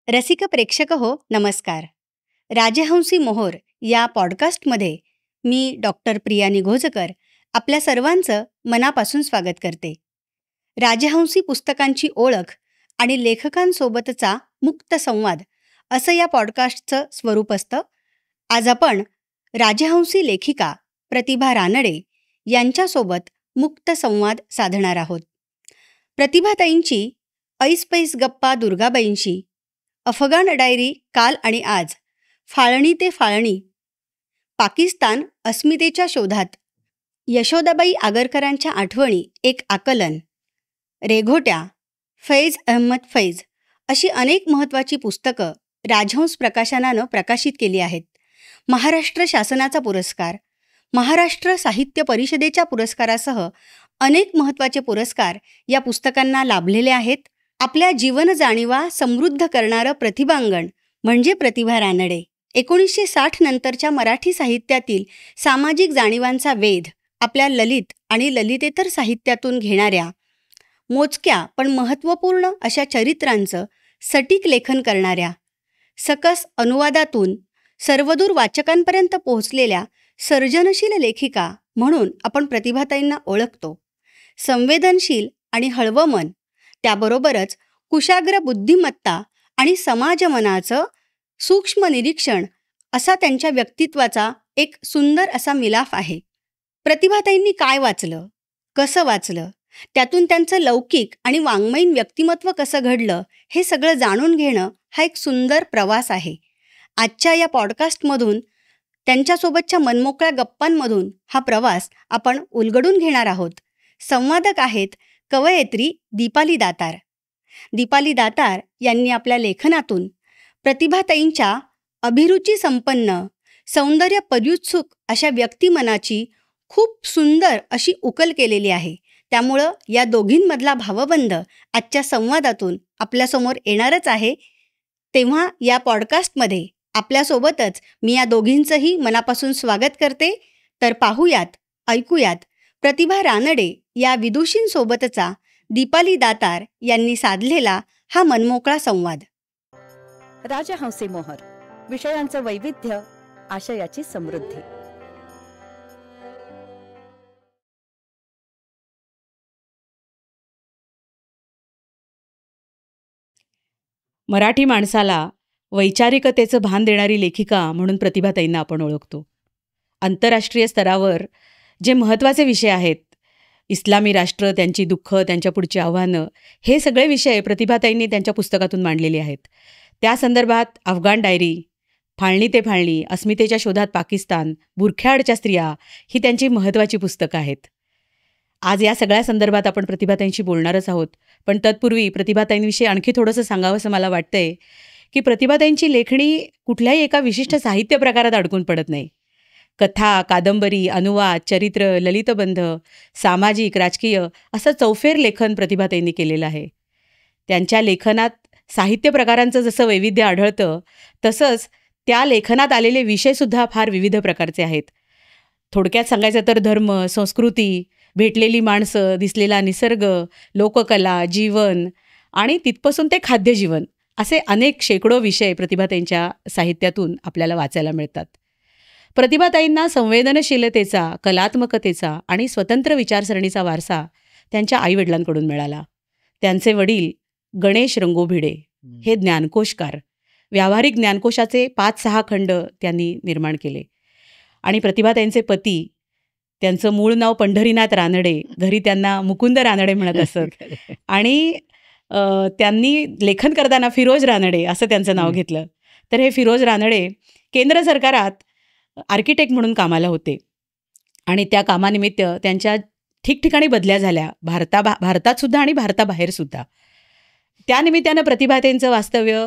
रसिक प्रेक्षक हो नमस्कार. राजहंसी मोहोर या पॉडकास्टमध्ये मी डॉक्टर प्रिया निघोजकर आपल्या सर्वांचं मनापासून स्वागत करते. राजहंसी पुस्तकांची ओळख आणि लेखकांसोबतचा मुक्त संवाद असं या पॉडकास्टचं स्वरूप असतं. आज आपण राजहंसी लेखिका प्रतिभा रानडे यांच्यासोबत मुक्त संवाद साधणार आहोत. प्रतिभाताईंची ऐसपैस गप्पा दुर्गाबाईंशी, अफगाण डायरी काल आणि आज, फाळणी ते फाळणी, पाकिस्तान अस्मितेच्या शोधात, यशोदाबाई आगरकरांच्या आठवणी एक आकलन, रेघोट्या, फैज अहमद फैज अशी अनेक महत्त्वाची पुस्तकं राजहंस प्रकाशनानं प्रकाशित केली आहेत. महाराष्ट्र शासनाचा पुरस्कार, महाराष्ट्र साहित्य परिषदेच्या पुरस्कारासह अनेक महत्त्वाचे पुरस्कार या पुस्तकांना लाभलेले आहेत. आपल्या जीवन जाणीवा समृद्ध करणारं प्रतिभांगण म्हणजे प्रतिभा रानडे. 1960 नंतरच्या मराठी साहित्यातील सामाजिक जाणीवांचा वेध आपल्या ललित आणि ललितेतर साहित्यातून घेणाऱ्या मोजक्या पण महत्त्वपूर्ण अशा चरित्रांचं सटीक लेखन करणाऱ्या, सकस अनुवादातून सर्वदूर वाचकांपर्यंत पोहोचलेल्या सर्जनशील लेखिका म्हणून आपण प्रतिभाताईंना ओळखतो. संवेदनशील आणि हळवं मन, त्याबरोबरच कुशाग्र बुद्धिमत्ता आणि समाजमनाचं सूक्ष्म निरीक्षण असा त्यांच्या व्यक्तित्वाचा एक सुंदर असा मिलाफ आहे. प्रतिभाताईंनी काय वाचलं, कसं वाचलं, त्यातून त्यांचं लौकिक आणि वाङ्मयीन व्यक्तिमत्व कसं घडलं, हे सगळं जाणून घेणं हा एक सुंदर प्रवास आहे. आजच्या या पॉडकास्टमधून त्यांच्यासोबतच्या मनमोकळ्या गप्पांमधून हा प्रवास आपण उलगडून घेणार आहोत. संवादक आहेत कवयित्री दीपाली दातार. दीपाली दातार यांनी आपल्या लेखनातून प्रतिभाताईंच्या अभिरुची संपन्न, सौंदर्य पर्युत्सुक अशा व्यक्तिमनाची खूप सुंदर अशी उकल केलेली आहे. त्यामुळं या दोघींमधला भावबंध आजच्या संवादातून आपल्यासमोर येणारच आहे. तेव्हा या पॉडकास्टमध्ये आपल्यासोबतच मी या दोघींचंही मनापासून स्वागत करते. तर पाहूयात, ऐकूयात प्रतिभा रानडे या विदुषींसोबतचा दीपाली दातार यांनी साधलेला हा मनमोकळा संवाद. राजहंसी मोहर, विषयांचं वैविध्य, आशयाची समृद्धी. मराठी माणसाला वैचारिकतेचं भान देणारी लेखिका म्हणून प्रतिभाताईंना आपण ओळखतो. आंतरराष्ट्रीय स्तरावर जे महत्त्वाचे विषय आहेत, इस्लामी राष्ट्र, त्यांची दुःख, त्यांच्या पुढची आव्हानं, हे सगळे विषय प्रतिभाताईंनी त्यांच्या पुस्तकातून मांडलेले आहेत. त्या संदर्भात अफगाण डायरी, फाळणी ते फाळणी, अस्मितेच्या शोधात पाकिस्तान, बुरख्याआडच्या स्त्रिया ही त्यांची महत्त्वाची पुस्तकं आहेत. आज या सगळ्या संदर्भात आपण प्रतिभाताईंशी बोलणारच आहोत. पण तत्पूर्वी प्रतिभाताईंविषयी आणखी थोडंसं सांगावंसं मला वाटतंय की प्रतिभाताईंची लेखणी कुठल्याही एका विशिष्ट साहित्य प्रकारात अडकून पडत नाही. कथा, कादंबरी, अनुवाद, चरित्र, ललितबंध, सामाजिक, राजकीय असं चौफेर लेखन प्रतिभाताईंनी केलेलं आहे. त्यांच्या लेखनात साहित्य प्रकारांचं जसं वैविध्य आढळतं, तसंच त्या लेखनात आलेले विषयसुद्धा फार विविध प्रकारचे आहेत. थोडक्यात सांगायचं तर धर्म, संस्कृती, भेटलेली माणसं, दिसलेला निसर्ग, लोककला, जीवन आणि तिथपासून ते खाद्यजीवन असे अनेक शेकडो विषय प्रतिभाताईंच्या साहित्यातून आपल्याला वाचायला मिळतात. प्रतिभाताईंना संवेदनशीलतेचा, कलात्मकतेचा आणि स्वतंत्र विचारसरणीचा वारसा त्यांच्या आईवडिलांकडून मिळाला. त्यांचे वडील गणेश रंगो भिडे हे ज्ञानकोशकार, व्यावहारिक ज्ञानकोशाचे 5-6 खंड त्यांनी निर्माण केले. आणि प्रतिभाताईंचे पती, त्यांचं मूळ नाव पंढरीनाथ रानडे, घरी त्यांना मुकुंद रानडे म्हणत असत. आणि त्यांनी लेखन करताना फिरोज रानडे असं त्यांचं नाव घेतलं. तर हे फिरोज रानडे केंद्र सरकारात आर्किटेक्ट म्हणून कामाला होते. आणि त्या कामानिमित्त त्यांच्या ठिकठिकाणी बदल्या झाल्या, भारतातसुद्धा आणि भारताबाहेरसुद्धा. त्यानिमित्तानं प्रतिभाताईंचं वास्तव्य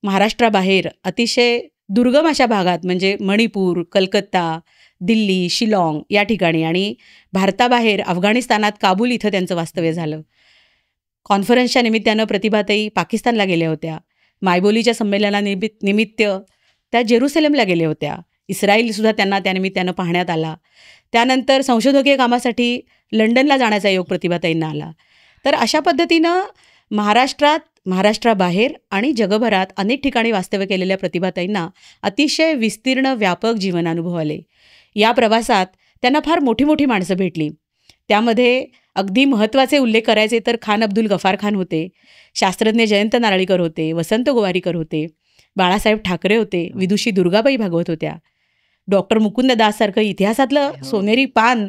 महाराष्ट्राबाहेर अतिशय दुर्गम अशा भागात म्हणजे मणिपूर, कलकत्ता, दिल्ली, शिलाँग या ठिकाणी आणि भारताबाहेर अफगाणिस्तानात काबूल इथं त्यांचं वास्तव्य झालं. कॉन्फरन्सच्या निमित्तानं प्रतिभाताई पाकिस्तानला गेल्या होत्या. मायबोलीच्या संमेलनानिमित्त त्या जेरुसलेमला गेल्या होत्या. इस्रायलसुद्धा त्यांना त्यानिमित्तानं पाहण्यात आला. त्यानंतर संशोधकीय कामासाठी लंडनला जाण्याचा योग प्रतिभाताईंना आला. तर अशा पद्धतीनं महाराष्ट्रात महाराष्ट्राबाहेर आणि जगभरात अनेक ठिकाणी वास्तव्य केलेल्या प्रतिभाताईंना अतिशय विस्तीर्ण व्यापक जीवनानुभव आले. या प्रवासात त्यांना फार मोठी मोठी माणसं भेटली. त्यामध्ये अगदी महत्त्वाचे उल्लेख करायचे तर खान अब्दुल गफार खान होते, शास्त्रज्ञ जयंत नारळीकर होते, वसंत गोवारीकर होते, बाळासाहेब ठाकरे होते, विदुषी दुर्गाबाई भागवत होत्या. डॉक्टर मुकुंद दाससारखं इतिहासातलं सोनेरी पान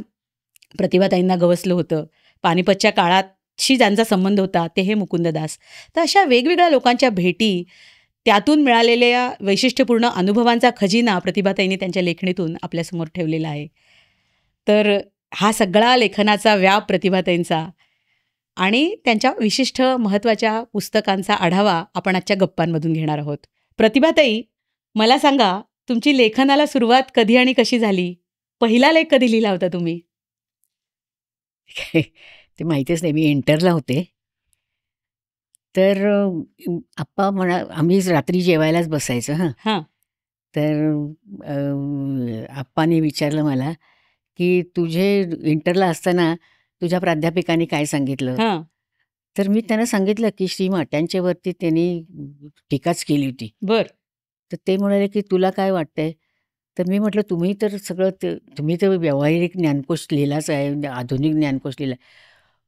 प्रतिभाताईंना गवसलं होतं. पानिपतच्या काळातशी ज्यांचा संबंध होता ते हे मुकुंद दास. तर अशा वेगवेगळ्या लोकांच्या भेटी, त्यातून मिळालेल्या वैशिष्ट्यपूर्ण अनुभवांचा खजिना प्रतिभाताईंनी त्यांच्या लेखणीतून आपल्यासमोर ठेवलेला आहे. तर हा सगळा लेखनाचा व्याप प्रतिभाताईंचा आणि त्यांच्या विशिष्ट महत्त्वाच्या पुस्तकांचा आढावा आपण आजच्या गप्पांमधून घेणार आहोत. प्रतिभाताई, मला सांगा, तुमची लेखनाला सुरुवात कधी आणि कशी झाली? पहिला लेख कधी लिहिला होता तुम्ही? ते माहितीच नाही. मी इंटरला होते. तर आप्पा आम्ही रात्री जेवायलाच बसायचं. हां. तर आप्पाने विचारलं मला की तुझे इंटरला असताना तुझ्या प्राध्यापिकाने काय सांगितलं. हां. तर मी त्यांना सांगितलं की श्री माट्यांच्या वरती त्यांनी टीकाच केली होती. बर. तर ते म्हणाले की तुला काय वाटतंय. तर मी म्हटलं तुम्ही तर सगळं तुम्ही तर व्यावहारिक ज्ञानकोश लिहिलाच आहे, आधुनिक ज्ञानकोश लिहिला,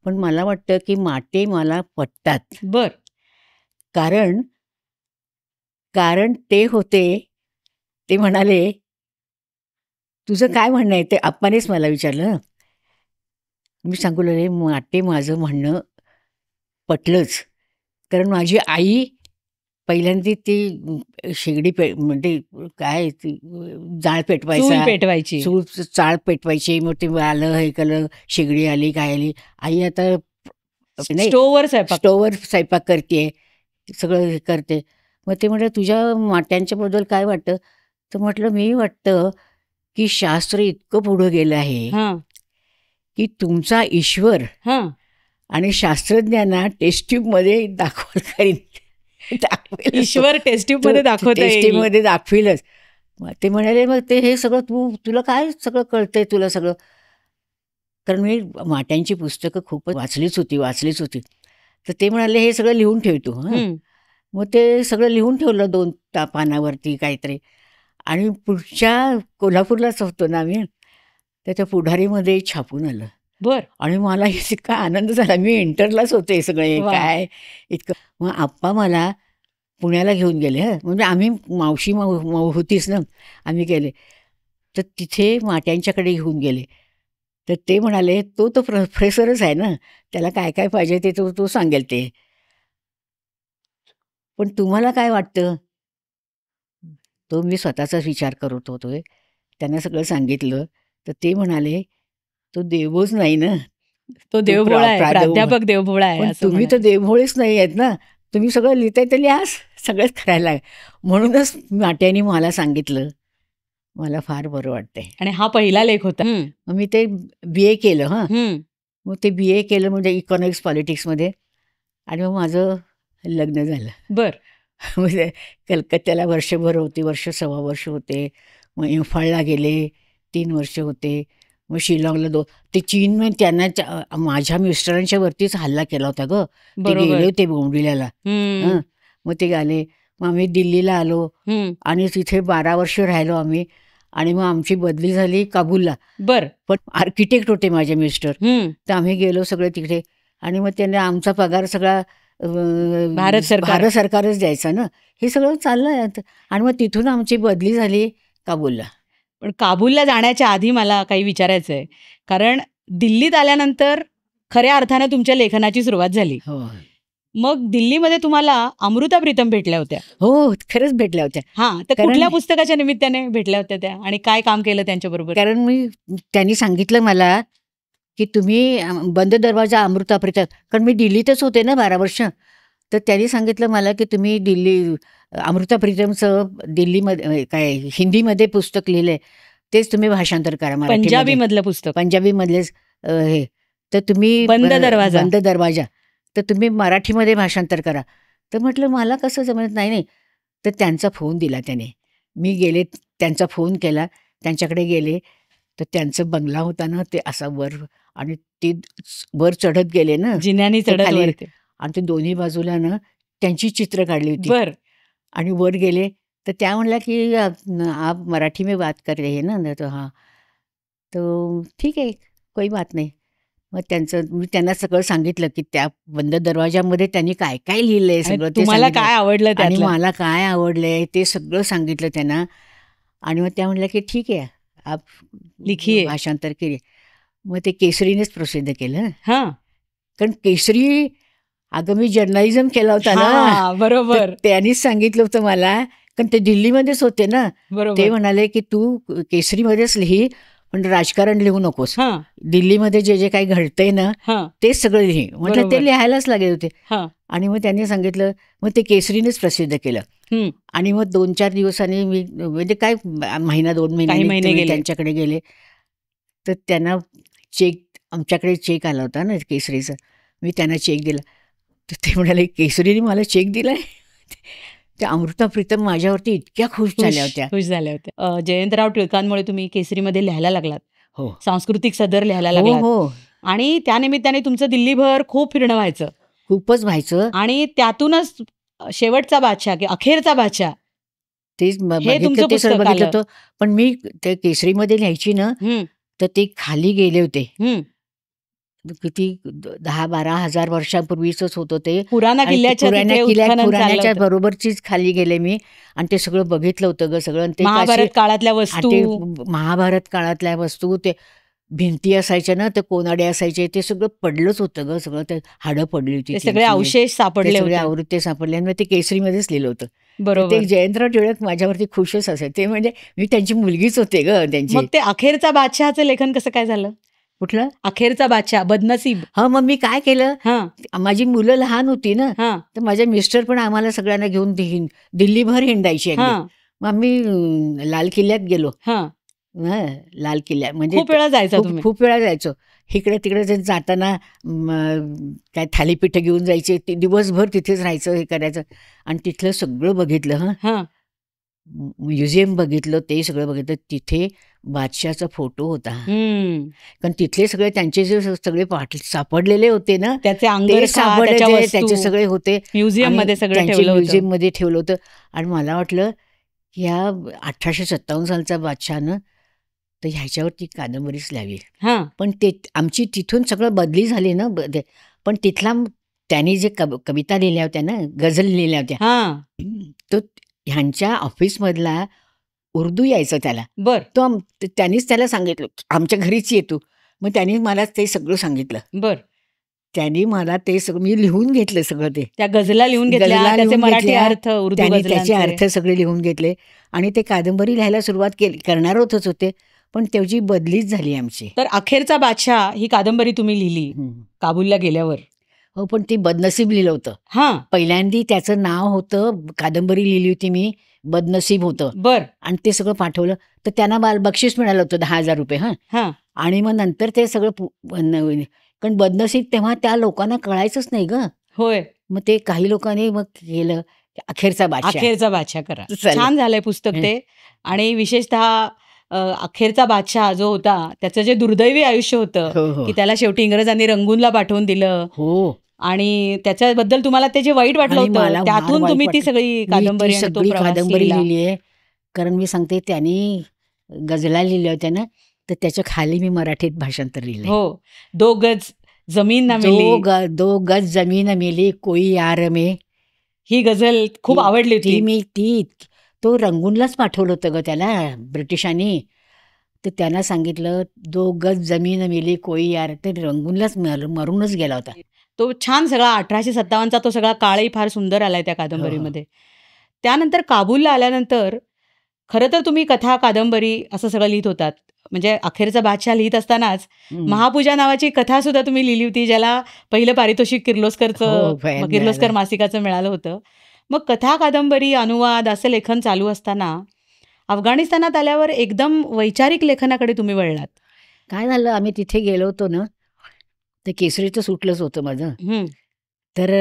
पण मला वाटतं की माटे मला पटतात. बर. कारण ते होते, ते म्हणाले तुझं काय म्हणणं आहे, ते आप्पानेच मला विचारलं. मी सांगू लागले माटे माझं म्हणणं पटलंच. कारण माझी आई पहिल्यांदा ती शेगडी म्हणजे काय ती जाळ पेटवायची. चाळ पेटवायची. मग ते आलं हे केलं, शेगडी आली, काय आली. आई आता स्टोव्हवर स्वयंपाक करते, सगळं हे करते. मग ते म्हटलं तुझ्या माट्यांच्याबद्दल काय वाटतं. तर म्हटलं मी वाटतं की शास्त्र इतकं पुढं गेलं आहे की तुमचा ईश्वर आणि शास्त्रज्ञांना टेस्ट्यूबमध्ये दाखवेल. ईश्वर टेस्ट्यूबमध्ये दाखविलच. ते म्हणाले मग ते हे सगळं तुला काय सगळं कळतंय, तुला सगळं. कारण मी माट्यांची पुस्तकं खूपच वाचलीच होती. तर ते म्हणाले हे सगळं लिहून ठेवतो. मग ते सगळं लिहून ठेवलं 2 पानावरती काहीतरी. आणि पुढच्या कोल्हापूरलाच होतो ना आम्ही, त्याच्या पुढारीमध्ये छापून आलं. बर. आणि मला इतका आनंद झाला. मी इंटरलाच होते सगळे काय इतकं. मग आप्पा मला पुण्याला घेऊन गेले. म्हणजे आम्ही मावशी होतीच ना, आम्ही गेले. तर तिथे माट्यांच्याकडे घेऊन गेले. तर ते म्हणाले तो प्रोफेसरच आहे ना, त्याला काय काय पाहिजे ते तो सांगेल ते. पण तुम्हाला काय वाटतं. तो मी स्वतःचाच विचार करत होतोय. त्यांना सगळं सांगितलं. तर ते म्हणाले तो देवभोळच नाही ना, तो देवभोळा आहे, प्राध्यापक देवभोळा आहे. पण तुम्ही तर देवभोळेच नाही आहेत ना, तुम्ही सगळं लिहिताय तर लिहा, सगळंच करायला. म्हणूनच माट्याने मला सांगितलं. मला फार बरं वाटतंय. आणि हा पहिला लेख होता. मग मी ते BA केलं. मग ते BA केलं म्हणजे इकॉनॉमिक्स पॉलिटिक्समध्ये. आणि मग माझं लग्न झालं. बर. म्हणजे कलकत्त्याला वर्षभर होते, सव्वा वर्ष होते. मग इम्फाळला गेले 3 वर्ष होते. मग शिलाँगला ते चीनमध्ये त्यांना माझ्या मिस्टरांच्या वरतीच हल्ला केला होता ग. ते गेले होते बोंबिवल्याला. मग ते आले. मग आम्ही दिल्लीला आलो आणि तिथे 12 वर्ष राहिलो आम्ही. आणि मग आमची बदली झाली काबूलला. बर. पण आर्किटेक्ट होते माझे मिस्टर. तर आम्ही गेलो सगळे तिकडे. आणि मग त्यांना आमचा पगार सगळा भारत सरकारच द्यायचा ना. हे सगळं चाललं. आणि मग तिथून आमची बदली झाली काबूलला. पण काबूलला जाण्याच्या आधी मला काही विचारायचं आहे. कारण दिल्लीत आल्यानंतर खऱ्या अर्थानं तुमच्या लेखनाची सुरुवात झाली. हो. मग दिल्लीमध्ये तुम्हाला अमृता प्रीतम भेटल्या होत्या. हो, खरंच भेटल्या होत्या. तर कुठल्या पुस्तकाच्या निमित्ताने भेटल्या होत्या त्या आणि काय काम केलं त्यांच्याबरोबर? कारण त्यांनी सांगितलं मला की तुम्ही बंद दरवाजा अमृता प्रीतम, कारण मी दिल्लीतच होते ना 12 वर्ष. तर त्यांनी सांगितलं मला की तुम्ही अमृता प्रीतमचं दिल्लीमध्ये काय हिंदीमध्ये पुस्तक लिहिलंय, तेच तुम्ही भाषांतर करा. पंजाबीमधलं पुस्तक. पंजाबीमधलेच हे. तर तुम्ही बंद दरवाजा तर तुम्ही मराठीमध्ये भाषांतर करा. तर म्हटलं मला कसं जमत नाही. तर त्यांचा फोन दिला त्याने. मी गेले, त्यांचा फोन केला, त्यांच्याकडे गेले. तर त्यांचं बंगला होता ना, ते असा वर, आणि ते वर चढत गेले ना, जिन्यानी चढत. आणि ते दोन्ही बाजूला ना त्यांची चित्र काढली होती. बर आणि वर गेले तर त्या म्हणल्या की आप मराठी में बात कर रहे हैं ना, तो हां, तो ठीक आहे, कोई बात नाही. मग मी त्यांना सगळं सांगितलं की त्या बंद दरवाजामध्ये त्यांनी काय काय लिहिलंय आणि सगळं ते तुम्हाला सांगितलं. काय आवडलं आणि त्यातलं? मला काय आवडलंय ते सगळं सांगितलं त्यांना. आणि मग त्या म्हणल्या की ठीक आहे, आप लिखिये. भाषांतर केले. मग ते केसरीनेच प्रसिद्ध केलं. हा कारण केसरी, अगं मी जर्नलिझम केला होता ना, हा, बरोबर तर त्यांनीच सांगितलं होतं मला. कारण ते दिल्लीमध्येच होते ना, ते बरोबर. म्हणाले की तू केसरीमध्येच लिही, पण राजकारण लिहू नकोस. हा दिल्लीमध्ये जे जे काही घडतंय ना हा तेच सगळं लिही. म्हटलं बरोबर. ते लिहायलाच लागले होते. हा आणि मग त्यांनी सांगितलं, मग ते केसरीनेच प्रसिद्ध केलं. हम्म. आणि मग 2-4 दिवसांनी मी म्हणजे काय महिना 2 काही महिने महिने गेले. त्यांच्याकडे गेले. तर त्यांना आमच्याकडे चेक आला होता ना केसरीचा. मी त्यांना चेक दिला. तर ते म्हणाले, केसरीने मला चेक दिलाय. त्या अमृता प्रीतम माझ्यावरती इतक्या खुश झाल्या होत्या. खुश झाल्या होत्या. जयंतराव टिळकांमुळे तुम्ही केसरीमध्ये लिहायला लागलात, हो सांस्कृतिक सदर लिहायला हो लागलात हो, आणि त्यानिमित्ताने तुमचं दिल्लीभर खूप फिरणं व्हायचं खूपच व्हायचं. आणि त्यातूनच शेवटचा बादशाह की अखेरचा बादशाह तेच हे बघितलं, तुमचं ते सगळं पुस्तक बघितलं आलं. होतं. पण मी त्या केसरीमध्ये लिहायची ना, हम्म, तर ते खाली गेले होते. हम्म. किती 10-12 हजार वर्षांपूर्वीच होतं ते. पुराणा आणि ते किल्ल्याच्या तिथे उत्खनन चाललं पुराण्याच्या होतं. बरोबरचीच खाली गेले मी. आणि ते सगळं बघितलं होतं ग सगळं. आणि ते महाभारत असे काळातल्या ते वस्तू. महाभारत काळातल्या वस्तू, ते भिंती असायच्या ना, ते कोनाडे असायचे, ते सगळं पडलंच होतं ग सगळं. ते हाडं पडली होती ते ती सगळे सगळी. अवशेष ते सापडले सगळे होते. आवृत्ते सापडले आणि मग ते केसरीमध्येच लिहिलं होतं. तर बरोबर. ते जयंतराव टिळक माझ्यावरती खुशच असायचे. ते म्हणजे मी त्यांची मुलगीच होते ग त्यांची. मग ते अखेरचा बादशहाचं लेखन कसं काय झालं? कुठलं? अखेरचा बादशाह, बदनसीब. हा, मग मी काय केलं, हा माझी मुलं लहान होती ना, हा तर माझे मिस्टर पण आम्हाला सगळ्यांना घेऊन दिल्लीभर हिंडायची अगदी. हा मग आम्ही लाल किल्ल्यात गेलो. हा हं, लाल किल्ला म्हणजे खूप वेळा जायचा खूप तुम्ही. खूप वेळा जायचो. इकडे तिकडे जे जाताना काय थालीपीठं घेऊन जायचे, ते दिवसभर तिथेच राहायचं, हे करायचं. आणि तिथलं सगळं बघितलं. हा म्युझियम बघितलं, ते सगळं बघितलं. तिथे बादशाहचा फोटो होता. हम्म. कारण तिथले सगळे त्यांचे जे सगळे सापडलेले होते ना, त्याचे ते अंगरखा, सापडले, त्याच्या त्याचे वस्तू सगळे होते. म्युझियम आणि मध्ये सगळं त्यांचे ठेवलं होतं. म्युझियममध्ये ठेवलं होतं. आणि मला वाटलं की ह्या 1857 सालचा बादशाह ना, तर ह्याच्यावरती कादंबरीच लिहावी. हा पण ते आमची तिथून सगळं बदली झाली ना, पण तिथला त्यांनी जे कविता लिहिल्या होत्या ना, गझल लिहिल्या होत्या, हा तो ह्यांच्या ऑफिसमधला उर्दू यायचं त्याला. बर त्यांनीच त्याला सांगितलं, आमच्या घरीच ये तू. मग त्यांनी मला ते सगळं सांगितलं. बर. त्यांनी मला ते सगळं मी लिहून घेतलं सगळं. ते त्या गझला लिहून घेतल्या, गझला त्याचे लिहून मराठी घेतल्या, अर्थ, उर्दू त्यांनी त्याचे गझलांचे. अर्थ सगळे लिहून घेतले. आणि ते कादंबरी लिहायला सुरुवात करणार होते, पण त्याची बदलीच झाली आमची. तर अखेरचा बादशाह ही कादंबरी तुम्ही लिहिली काबूलला गेल्यावर. हो, पण ती बदनसीब लिहिलं होतं. हा पहिल्यांदी त्याचं नाव होतं, कादंबरी लिहिली होती मी, बदनसीब होतं. बर. आणि ते सगळं पाठवलं, तर त्यांना बक्षीस मिळालं होतं 10,000 रुपये. हा आणि मग नंतर ते सगळं कारण बदनसीब तेव्हा त्या लोकांना कळायचंच नाही ग. होय. मग ते काही लोकांनी मग केलं अखेरचा बादशाह करा. चालेल. छान झालंय पुस्तक ते. आणि विशेषतः अखेरचा बादशाह जो होता त्याचं जे दुर्दैवी आयुष्य होतं, हो हो की त्याला शेवटी इंग्रजांनी रंगूनला पाठवून दिलं. हो. आणि त्याच्याबद्दल तुम्हाला ते जे वाईट वाटलं आणि मला होतं, फार त्यातून वाईट तुम्ही ती वाटलं. सगळी मी कादंबरी ती आणि तो सगळी प्रवास कादंबरी लिहिला. लिहिली आहे. कारण मी सांगते, त्यांनी गझला लिहिल्या होत्या ना, तर त्याच्या खाली मी मराठीत भाषांतर लिहिलंय. हो. 2 गज जमीन ना मिली. दो गज जमीन मिली कोई यार में. ही गझल खूप आवडली ती होती. तो रंगूनलाच पाठवलं होतं ग त्याला ब्रिटिशांनी. तर त्यांना सांगितलं 2 गज जमीन मिली कोई यार, ते रंगूनलाच मरूनच गेला होता. तो छान सगळा 1857चा तो सगळा काळही फार सुंदर आलाय त्या कादंबरीमध्ये. त्यानंतर काबूलला आल्यानंतर खरं तर तुम्ही कथा, कादंबरी असं सगळं लिहित होतात. म्हणजे अखेरचा बादशाह लिहित असतानाच महापूजा नावाची कथा सुद्धा तुम्ही लिहिली होती, ज्याला पहिलं पारितोषिक किर्लोस्करचं, किर्लोस्कर मासिकाचं मिळालं होतं. मग कथा, कादंबरी, अनुवाद असं लेखन चालू असताना अफगाणिस्तानात आल्यावर एकदम वैचारिक लेखनाकडे तुम्ही वळलात. काय झालं, आम्ही तिथे गेलो होतो ना, ते केसरीचं सुटलंच होतं माझं. तर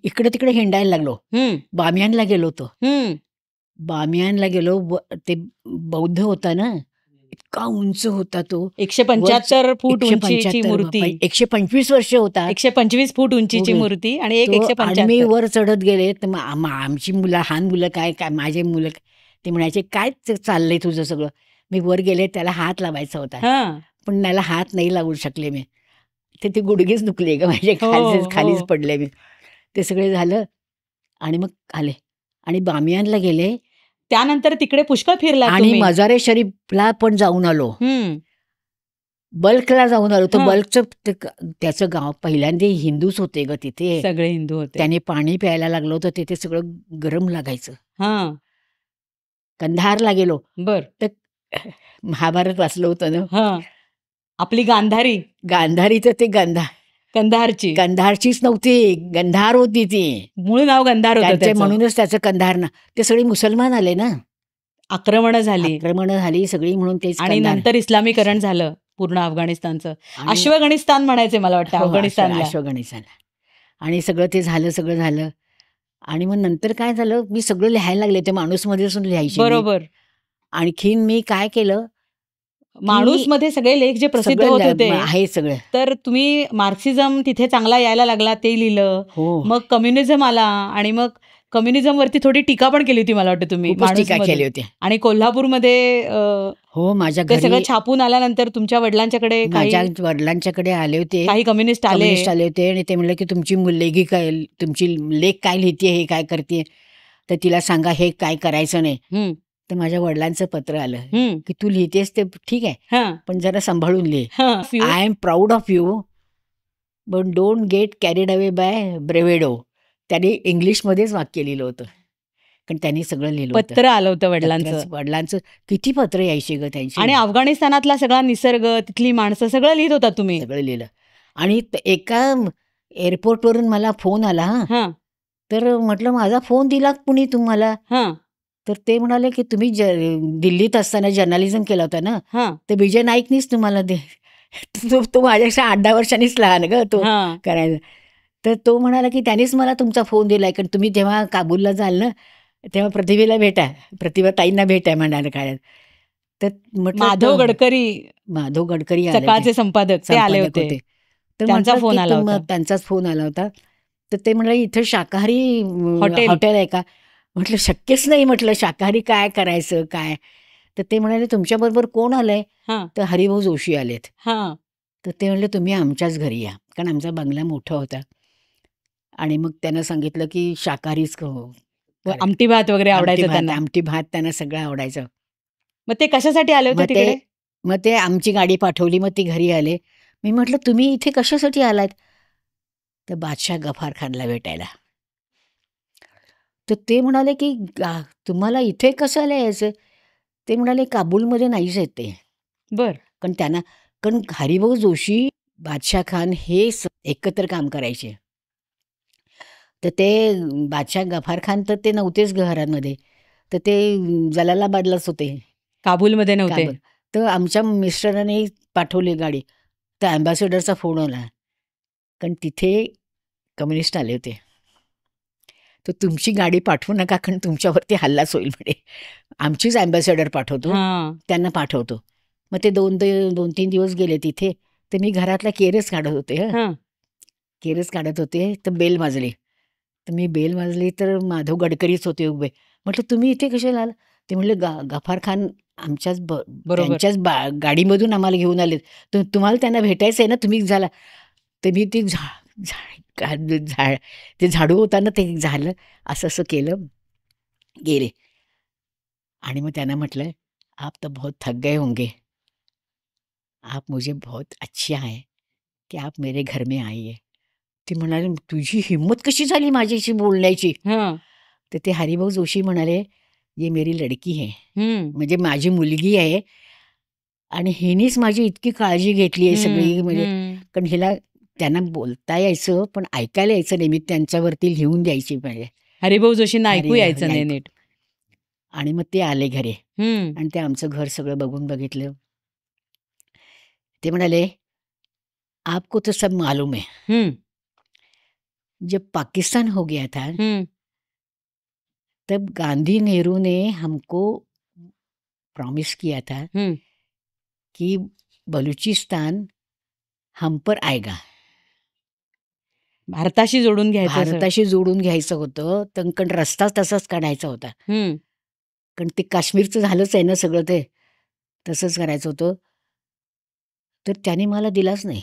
इकडे तिकडे हिंडायला लागलो. बामियानला गेलो होतो. बामियानला गेलो. ते बौद्ध होता ना, इतका उंच होता तो. 175 फूट उंचीची 175 मूर्ती, 125 वर्ष होता 125 फूट उंचीची फूट. मूर्ती आणि एक तो. आणि मी 175. वर चढत गेले तर आमची मुलं, लहान मुलं काय काय माझे मुलं ते म्हणायचे काय चाललंय तुझं सगळं. मी वर गेले, त्याला हात लावायचा होता हा, पण त्याला हात नाही लावू शकले मी. ते गुडघेच दुखले ग माझे, हो, खालीच हो. पडले मी. ते सगळे झालं आणि मग आले आणि बामियानला गेले त्यानंतर तिकडे पुष्कळ फिरला आणि तुम्ही. मजारे शरीफला पण जाऊन आलो. बल्कला जाऊन आलो. तर हं. बल्कचं त्याचं गाव पहिल्यांदा हिंदूच होते ग तिथे. सगळे हिंदू होते. त्याने पाणी प्यायला लागलो तर तिथे सगळं गरम लागायचं. हा, कंधारला गेलो बर. तर महाभारत वाचलं होतं ना. हा, आपली गांधारी गांधारीचं ते कंधारची कंधारचीच नव्हती, गंधार होती ती. मूळ नाव गंधार होतं त्यांचे त्याचं. म्हणूनच त्याचं कंधार ना. ते सगळे मुसलमान आले ना, आक्रमण झाली आक्रमण झाली सगळी म्हणून तेच आणि कंधार. नंतर इस्लामीकरण झालं पूर्ण अफगाणिस्तानचं. आणि- अश्वगणिस्तान म्हणायचे मला वाटतं हो, अफगाणिस्तानला. अश्वगणिस्तान. आणि सगळं ते सगळं झालं. आणि मग नंतर काय झालं, मी सगळं लिहायला लागले. ते माणूसमध्ये असून लिहायचे मी. बरोबर. आणखीन मी काय केलं, माणूस मध्ये सगळे लेख जे प्रसिद्ध सगळं होत होते, आहे सगळं. तर तुम्ही मार्क्सिझम तिथे चांगला यायला लागला ते लिहिलं. हो, मग कम्युनिझम आला आणि मग कम्युनिझम वरती थोडी टीका पण केली होती मला वाटतं तुम्ही खूपच टीका माणूसमध्ये. केली होती. आणि कोल्हापूरमध्ये हो, माझ्या ते सगळं घरी छापून आल्यानंतर तुमच्या वडिलांच्याकडे माझ्या वडिलांच्याकडे आले होते, काही कम्युनिस्ट आले. कम्युनिस्ट आले होते आणि ते म्हणले की तुमची मुलगी काय, तुमची लेक काय लिहिते, हे काय करते, तर तिला सांगा हे काय करायचं नाही. हम्म, तर माझ्या वडिलांचं पत्र आलं हम्म, की तू लिहितेस ते ठीक आहे, हा, पण जरा सांभाळून लिहि. हा. I am proud of you but don't get carried away by bravado. त्याने इंग्लिशमध्येच वाक्य लिहिलं होतं, कारण त्यांनी सगळं लिहिलं होतं. पत्र आलं होतं वडिलांचं. वडिलांचं किती पत्र यायचे ग त्यांची. आणि अफगाणिस्तानातला सगळा निसर्ग, तिथली माणसं सगळं लिहित होता तुम्ही. सगळं लिहिलं. आणि एका एअरपोर्टवरून मला फोन आला. हा, तर म्हटलं माझा फोन दिला कुणी तुम्हाला. हा, तर ते म्हणाले की तुम्ही दिल्लीत असताना जर्नलिझम केला होता ना, हा, तर विजय नाईकनीच तुम्हाला तो माझ्यापेक्षा 8-10 वर्षांनीच लहान ग तो हा. करायचा. तर तो म्हणाला की त्यानेच मला तुमचा फोन दिलाय, कारण तुम्ही जेव्हा काबूलला जाल ना तेव्हा प्रतिभेला भेटा, प्रतिभा ताईंना भेटा म्हणाले काय. तर म्हटलं माधव गडकरी आले सकाळचे संपादक ते आले होते. तर त्यांचा म्हटलं फोन की आला होता. त्यांचाच फोन आला होता. तर ते म्हणाले इथं शाकाहारी हॉटेल आहे का. म्हटलं शक्यच नाही, म्हटलं शाकाहारी काय करायचं काय. तर ते म्हणाले तुमच्याबरोबर कोण आलंय. हा, तर हरिभाऊ जोशी आलेत. हा, तर ते म्हणले तुम्ही आमच्याच घरी या, कारण आमचा बंगला मोठा होता. आणि मग त्यांना सांगितलं की शाकाहारीच आमटी भात वगैरे आवडायचं त्यांना. आमटी भात त्यांना सगळं आवडायचं. मग ते कशासाठी आले होते तिकडे. मग ते आमची गाडी पाठवली, मग ती घरी आले. मी म्हटलं तुम्ही इथे कशासाठी आलात. तर बादशाह गफार खानला भेटायला. तर ते म्हणाले की तुम्हाला इथे कशाला यायचं. ते म्हणाले काबूलमध्ये नाहीच आहेत ते. बर. कारण हरिभाऊ जोशी, बादशाह खान हे एकत्र काम करायचे. तर ते बादशाह गफार खान तर ते नव्हतेच घरामध्ये, तर ते जलालाबादलाच होते, काबूलमध्ये नव्हते. तर आमच्या मिस्टरांनी पाठवली गाडी. तर ॲम्बॅसेडरचा फोन आला, कारण तिथे कम्युनिस्ट आले होते. तर तुमची गाडी पाठवू नका, कारण तुमच्यावरती हल्लाच होईल म्हणे. आमचीच ॲम्बॅसेडर पाठवतो, त्यांना पाठवतो. मग ते 2-3 दिवस गेले तिथे. तर मी घरातला केरच काढत होते. तर बेल वाजली. तर मी बेल वाजली तर माधव गडकरीच होते उभे. म्हटलं तुम्ही इथे कशाला आला. ते म्हणले गफार खान आमच्याच त्यांच्याच गाडीमधून आम्हाला घेऊन आले. तुम्हाला त्यांना भेटायचं आहे ना, तुम्ही झाला. तर मी ती ते झाडू होताना ते झालं असं केलं, गेले. आणि मग त्यांना म्हटलं आप तो बहुत थक गए होंगे, आप मुझे बहुत अच्छी आहे की आप मेरे घर में आइए. ती म्हणाले तुझी हिंमत कशी झाली माझ्याशी बोलण्याची. तर ते हरिभाऊ जोशी म्हणाले ये मेरी लडकी है, म्हणजे माझी मुलगी आहे आणि हिनीच माझी इतकी काळजी घेतली आहे सगळी. म्हणजे कारण हिला त्यांना बोलता यायचं पण ऐकायला यायचं नाही. मी त्यांच्यावरती लिहून द्यायची पाहिजे. हरिभाऊ जोशींना ऐकू यायचं नाही नीट. आणि मग ते आले घरी आणि ते आमचं घर सगळं बघितलं. ते म्हणाले आपको तो सब मालूम है, जब पाकिस्तान हो गया था तब गांधी नेहरू ने हमको प्रॉमिस किया था की बलुचिस्तान हम पर आएगा, भारताशी जोडून घ्यायचं असं. भारताशी जोडून घ्यायचं होतं. कारण रस्ता तसाच काढायचा होता. हम्म. कारण ते काश्मीरचं झालंच आहे ना सगळं, ते तसंच करायचं होतं. तर त्याने मला दिलाच नाही.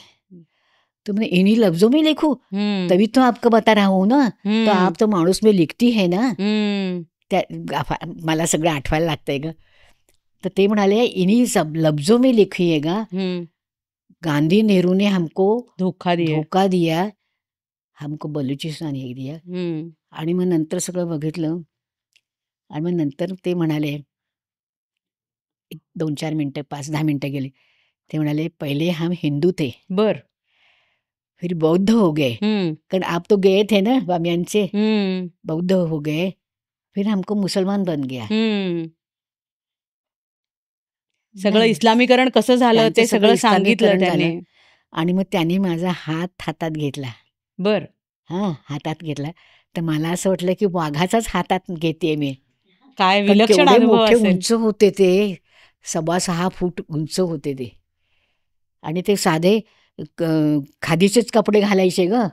तो म्हणे इन्हीं लफ्जों में लिखू, हम्म. तभी तो आपको बता रहा हूं ना, तो हम्म. आप तो माणूस में लिखती है ना. हम्म. मला सगळं आठवायला लागतंय ग. तर ते म्हणाले इन्हीं सब लफ्जों में लिखिएगा, हम्म. गांधी नेहरू ने हमको धोखा दिया. धोखा दिया, हमको बलुचिस्तान एक दिया. हम्म. आणि मग नंतर सगळं बघितलं आणि मग नंतर ते म्हणाले 2-4 मिनटं 5-10 मिनटं गेले. ते म्हणाले पहिले हम हिंदू थे, बर. फिर बौद्ध हो गए, हम्म. कारण आप तो गए थे ना बामियान से, हम्म. बौद्ध हो गए, फिर हमको मुसलमान बन गया. हम्म. सगळं नाही. इस्लामीकरण कसं झालं त्यांचं ते सगळं सांगितलं इस्लामीकरण त्याने. झालं. आणि मग त्यांनी माझा हात हातात घेतला. बर. हातात घेतला. तर मला असं वाटलं की वाघाचाच हातात घेते मी. काय कारण विलक्षण केवढे अनुभव मोठे असेल. उंच होते ते, 6.25 फूट उंच होते ते. आणि ते साधे खादीचेच कपडे घालायचे ग.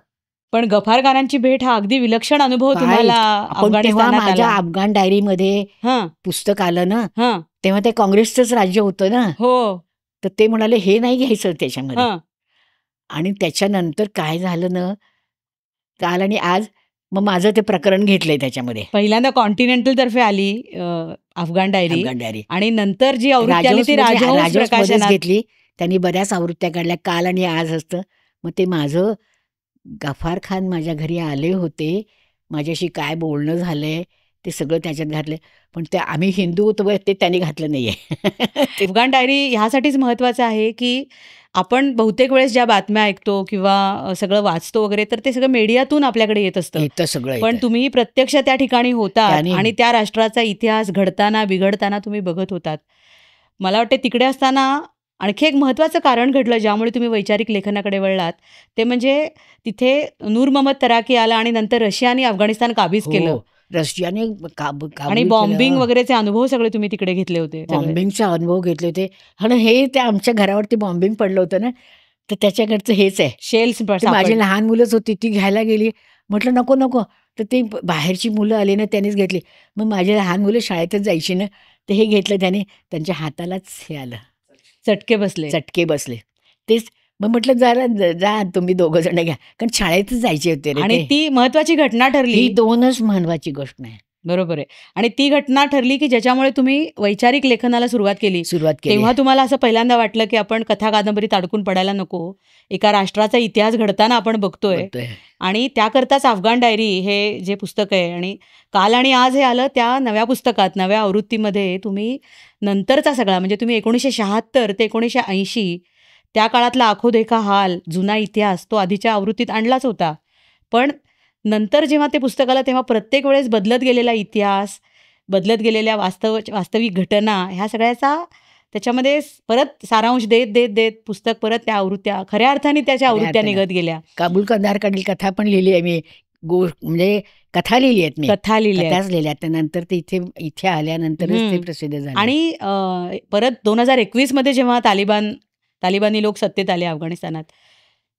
पण गफारखानांची भेट हा अगदी विलक्षण अनुभव काय तुम्हाला आपण तेव्हा अफगाणिस्तानात माझ्या आला. अफगाण डायरीमध्ये हं. पुस्तक आलं ना, हं. तेव्हा ते काँग्रेसचंच राज्य होतं ना. हो. तर ते म्हणाले हे नाही घ्यायचं त्याच्यामध्ये. हं. आणि त्याच्यानंतर काय झालं ना, काल आणि आज मग माझं ते प्रकरण घेतलंय त्याच्यामध्ये, पहिल्यांदा कॉन्टिनेंटल तर्फे आली अफगाण डायरी, अफगाण डायरी. आणि नंतर जी आवृत्ती आली ती राजहंस राजहंसमध्येच प्रकाशनात. घेतली. त्यांनी बऱ्याच आवृत्त्या काढल्या, काल आणि आज असतं. मग ते माझं गफार खान माझ्या घरी आले होते, माझ्याशी काय बोलणं झालंय ते सगळं त्याच्यात घातलं. पण ते आम्ही हिंदू होतो ते त्यांनी घातलं नाहीये. अफगाण डायरी ह्यासाठीच महत्त्वाचं आहे की आपण बहुतेक वेळेस ज्या बातम्या ऐकतो किंवा सगळं वाचतो वगैरे, तर ते सगळं मीडियातून आपल्याकडे येत असतं. येतं सगळं पण येतं. तुम्ही प्रत्यक्ष त्या ठिकाणी होतात त्याने- आणि त्या राष्ट्राचा इतिहास घडताना बिघडताना तुम्ही बघत होतात. मला वाटते तिकडे असताना आणखी एक महत्त्वाचं कारण घडलं ज्यामुळे तुम्ही वैचारिक लेखनाकडे वळलात, ते म्हणजे तिथे नूर मोहम्मद तराकी आला आणि नंतर रशियाने अफगाणिस्तान काबीज केलं, हो, रशियाने काबूल आणि केलं. बॉम्बिंग वगैरेचे अनुभव सगळे तुम्ही तिकडे घेतले होते. सगळे. बॉम्बिंगचा अनुभव घेतले होते. आणि हे ते आमच्या घरावरती बॉम्बिंग पडलं होतं ना, तर त्याच्याकडचं हेच आहे. शेल्स ती माझी लहान मुलंच होती, ती घ्यायला गेली. म्हटलं नको नको, तर ती बाहेरची मुलं आली ना, त्यांनीच घेतली. मग माझी लहान मुलं शाळेतच जायची ना, तर हे घेतलं त्याने, त्यांच्या हातालाच हे आलं, चटके बसले. चटके बसले. तेच मग म्हटलं जरा जा तुम्ही 2 जण घ्या, कारण शाळेतच जायचे होते रे आणि ते. ती महत्वाची घटना ठरली. ही 2च महत्वाची गोष्ट नाही. बरोबर आहे. आणि ती घटना ठरली की ज्याच्यामुळे तुम्ही वैचारिक लेखनाला सुरुवात केली. केली. तेव्हा तुम्हाला असं पहिल्यांदा वाटलं की आपण कथा कादंबरीत अडकून पडायला नको, एका राष्ट्राचा इतिहास घडताना आपण बघतोय. बघतोय. आणि त्याकरताच अफगाण डायरी हे जे पुस्तक आहे, आणि काल आणि आज हे आलं, त्या नव्या पुस्तकात नव्या आवृत्तीमध्ये तुम्ही नंतरचा सगळा, म्हणजे तुम्ही 1976 ते 1980 त्या काळातला आखो देखा हाल, जुना इतिहास तो आधीच्या आवृत्तीत आणलाच होता. पण नंतर जेव्हा ते पुस्तक आलं तेव्हा प्रत्येक वेळेस बदलत गेलेला इतिहास, बदलत गेलेल्या वास्तविक घटना, ह्या सगळ्याचा त्याच्यामध्ये परत सारांश देत देत देत पुस्तक परत त्या आवृत्त्या, खऱ्या अर्थाने त्याच्या आवृत्त्या निघत गेल्या. काबूल कंदारकडील कथा पण लिहिली आहे मी, म्हणजे कथा लिहिली आहेत मी, कथा लिहिल्या कथाच लिहिल्या. त्यानंतर ते इथे आल्यानंतरच ते प्रसिद्ध झाले. आणि परत 2021 मध्ये जेव्हा तालिबानी लोक सत्तेत आले अफगाणिस्तानात,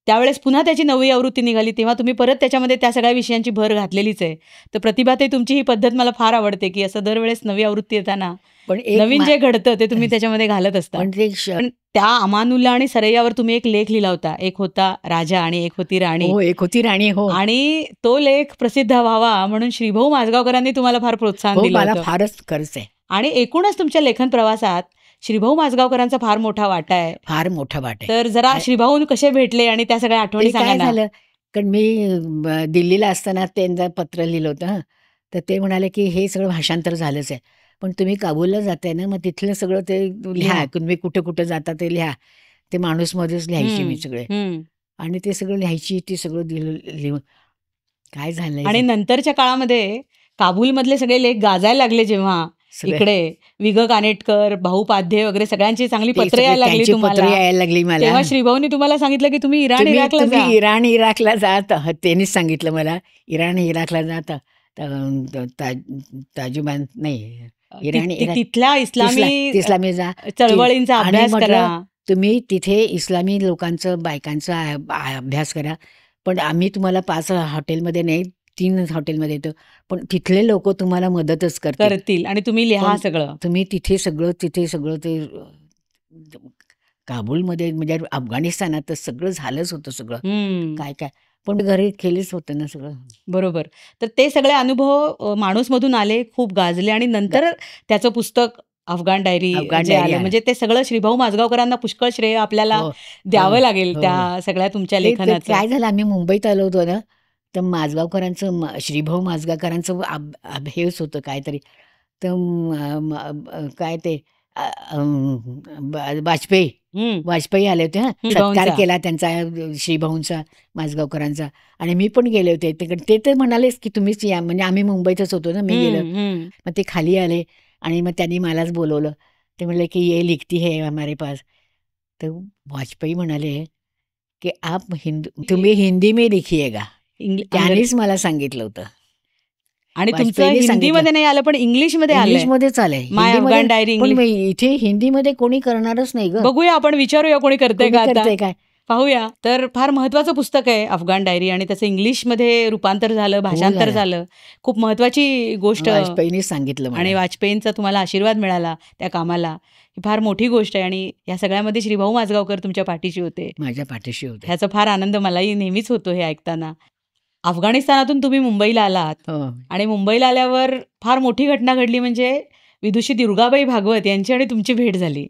त्यावेळेस पुन्हा त्याची नवी आवृत्ती निघाली, तेव्हा तुम्ही परत त्याच्यामध्ये त्या सगळ्या विषयांची भर घातलेलीच आहे. तर प्रतिभाताई, तुमची ही पद्धत मला फार आवडते की असं दरवेळेस नवी आवृत्ती येताना पण एक नवीन जे घडतं ते तुम्ही त्याच्यामध्ये घालत असता. पण ते पण त्या अमानुल्ला आणि सरैयावर तुम्ही एक लेख लिहिला होता, एक होता राजा आणि एक होती राणी. हो, एक होती राणी. हो, आणि तो लेख प्रसिद्ध व्हावा म्हणून श्रीभाऊ माझगावकरांनी तुम्हाला फार प्रोत्साहन हो, दिलं मला होतं. फारच खरंच आहे, आणि एकूणच तुमच्या लेखन प्रवासात श्रीभाऊ माझगावकरांचा फार मोठा वाटा आहे. फार मोठा वाट आहे. तर जरा श्रीभाऊ कसे भेटले आणि त्या सगळ्या आठवणी ते सांगा काय ना. झालं, कारण मी दिल्लीला असताना त्यांचं पत्र लिहिलं होतं. तर ते म्हणाले की हे सगळं भाषांतर झालंच आहे, पण तुम्ही काबूलला जाताय ना, मग तिथलं सगळं ते लिहा, तुम्ही कुठे कुठे जाता ते लिहा. ते माणूसमध्येच लिहायची मी सगळे, आणि ते सगळं लिहायची, ते सगळं लिहून काय झालंय. आणि नंतरच्या काळामध्ये काबूलमधले सगळे लेख गाजायला लागले, जेव्हा इकडे विग कानेटकर, भाऊ पाध्ये वगैरे सगळ्यांची चांगली पत्र यायला लागली तुम्हाला, यायला लागली मला. तेव्हा श्रीभाऊनी तुम्हाला सांगितलं की तुम्ही इराण इराकला जा. जात. त्यांनीच सांगितलं मला, इराण इराकला जात. ताजुबान नाही, इराण तिथल्या इस्लामी इस्लामी जा, चळवळींचा अभ्यास करा. तुम्ही तिथे इस्लामी लोकांचं बायकांचा अभ्यास करा, पण आम्ही तुम्हाला 5 हॉटेलमध्ये नाही 3 हॉटेलमध्ये येतो, पण तिथले लोक तुम्हाला मदतच करतील आणि तुम्ही लिहा पण सगळं. तुम्ही तिथे सगळं ते काबूलमध्ये म्हणजे अफगाणिस्तानात तर सगळं झालंच होतं सगळं काय काय, पण घरी केलेच होतं ना सगळं. बरोबर. तर ते सगळे अनुभव माणूसमधून आले, खूप गाजले आणि नंतर त्याचं पुस्तक अफगाण डायरी अफगाण जे डायरी आलं, आलं. म्हणजे ते सगळं श्रीभाऊ माझगावकरांना पुष्कळ श्रेय आपल्याला हो, द्यावं हो, लागेल हो, हो. त्या सगळ्या तुमच्या ते लेखनाचं. काय झालं, आम्ही मुंबईत आलो होतो ना, तर माझगावकरांचं श्रीभाऊ माझगावकरांचं हेच होतं काहीतरी, तर काय ते वाजपेयी हं. आले होते. सत्कार श्रीभाऊंचा. केला त्यांचा श्रीभाऊंचा माझगावकरांचा, आणि मी पण गेले होते तिकडे. ते तर म्हणालेच की तुम्हीच या, म्हणजे आम्ही मुंबईतच होतो ना, मी गेलो. मग ते खाली आले आणि मग त्यांनी मलाच बोलवलं. ते म्हणले की ये लिखती है हमारे पास. तर वाजपेयी म्हणाले की आप तुम्ही हिंदी में लिखिएगा. त्यांनीच मला सांगितलं होतं. आणि तुमचं वाजपेयींनी सांगितलं. हिंदीमध्ये नाही आलं, पण इंग्लिशमध्ये आलंय. इंग्लिशमध्येच आलंय. माय अफगाण डायरी पण इंग्लिश. इथे हिंदीमध्ये कोणी करणारच नाही ग. बघूया, आपण विचारूया कोणी करतंय कोणी का आता. करतंय काय. पाहूया. तर फार महत्वाचं पुस्तक आहे अफगाण डायरी, आणि त्याचं इंग्लिशमध्ये रूपांतर झालं, भाषांतर झालं. खूप महत्वाची गोष्ट. वाजपेयींनी सांगितलं मला. आणि वाजपेयींचा तुम्हाला आशीर्वाद मिळाला त्या कामाला, ही फार मोठी गोष्ट आहे. आणि या सगळ्यामध्ये श्रीभाऊ माझगावकर तुमच्या पाठीशी होते. माझ्या पाठीशी होते. ह्याचा फार आनंद मलाही नेहमीच होतो हे ऐकताना. अफगाणिस्तानातून तुम्ही मुंबईला आलात, हो. आणि मुंबईला आल्यावर फार मोठी घटना घडली, म्हणजे विदुषी दुर्गाबाई भागवत यांची आणि तुमची भेट झाली.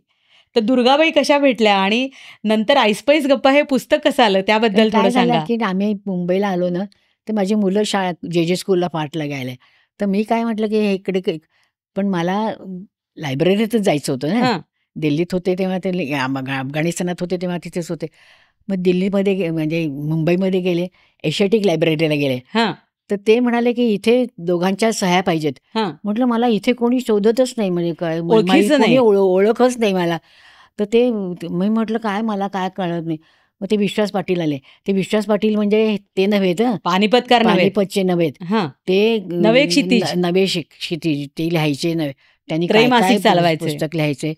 तर दुर्गाबाई कशा भेटल्या, आणि नंतर ऐसपैस गप्पा हे पुस्तक कसं आलं, त्याबद्दल काय थोडं झालं सांगा. की आम्ही मुंबईला आलो ना, तर माझी मुलं शाळा जे स्कूलला पाठला गेले. तर मी काय म्हटलं की इकडे, पण मला लायब्ररीतच जायचं होतं ना. हां. दिल्लीत होते तेव्हा ते अफगाणिस्तानात होते तेव्हा तिथेच होते. मग दिल्लीमध्ये म्हणजे मुंबईमध्ये गेले, एशियाटिक लायब्ररीला गेले. हां. तर ते म्हणाले की इथे दोघांच्या सह्या पाहिजेत. हां. म्हटलं मला इथे कोणी शोधतच नाही, म्हणजे काय ओळखीचं नाही. ओळखच नाही मला. तर ते मी म्हटलं काय, मला काय कळत नाही. मग ते विश्वास पाटील आले. ते विश्वास पाटील म्हणजे ते नव्हेत, पानिपतकार नव्हे. पानिपतचे नव्हेत, हां. ते नवे क्षितिज. नवे क्षितिज ते लिहायचे नव्हे. त्यांनी काय त्रैमासिक काय चालवायचे. पुस्तक लिहायचे.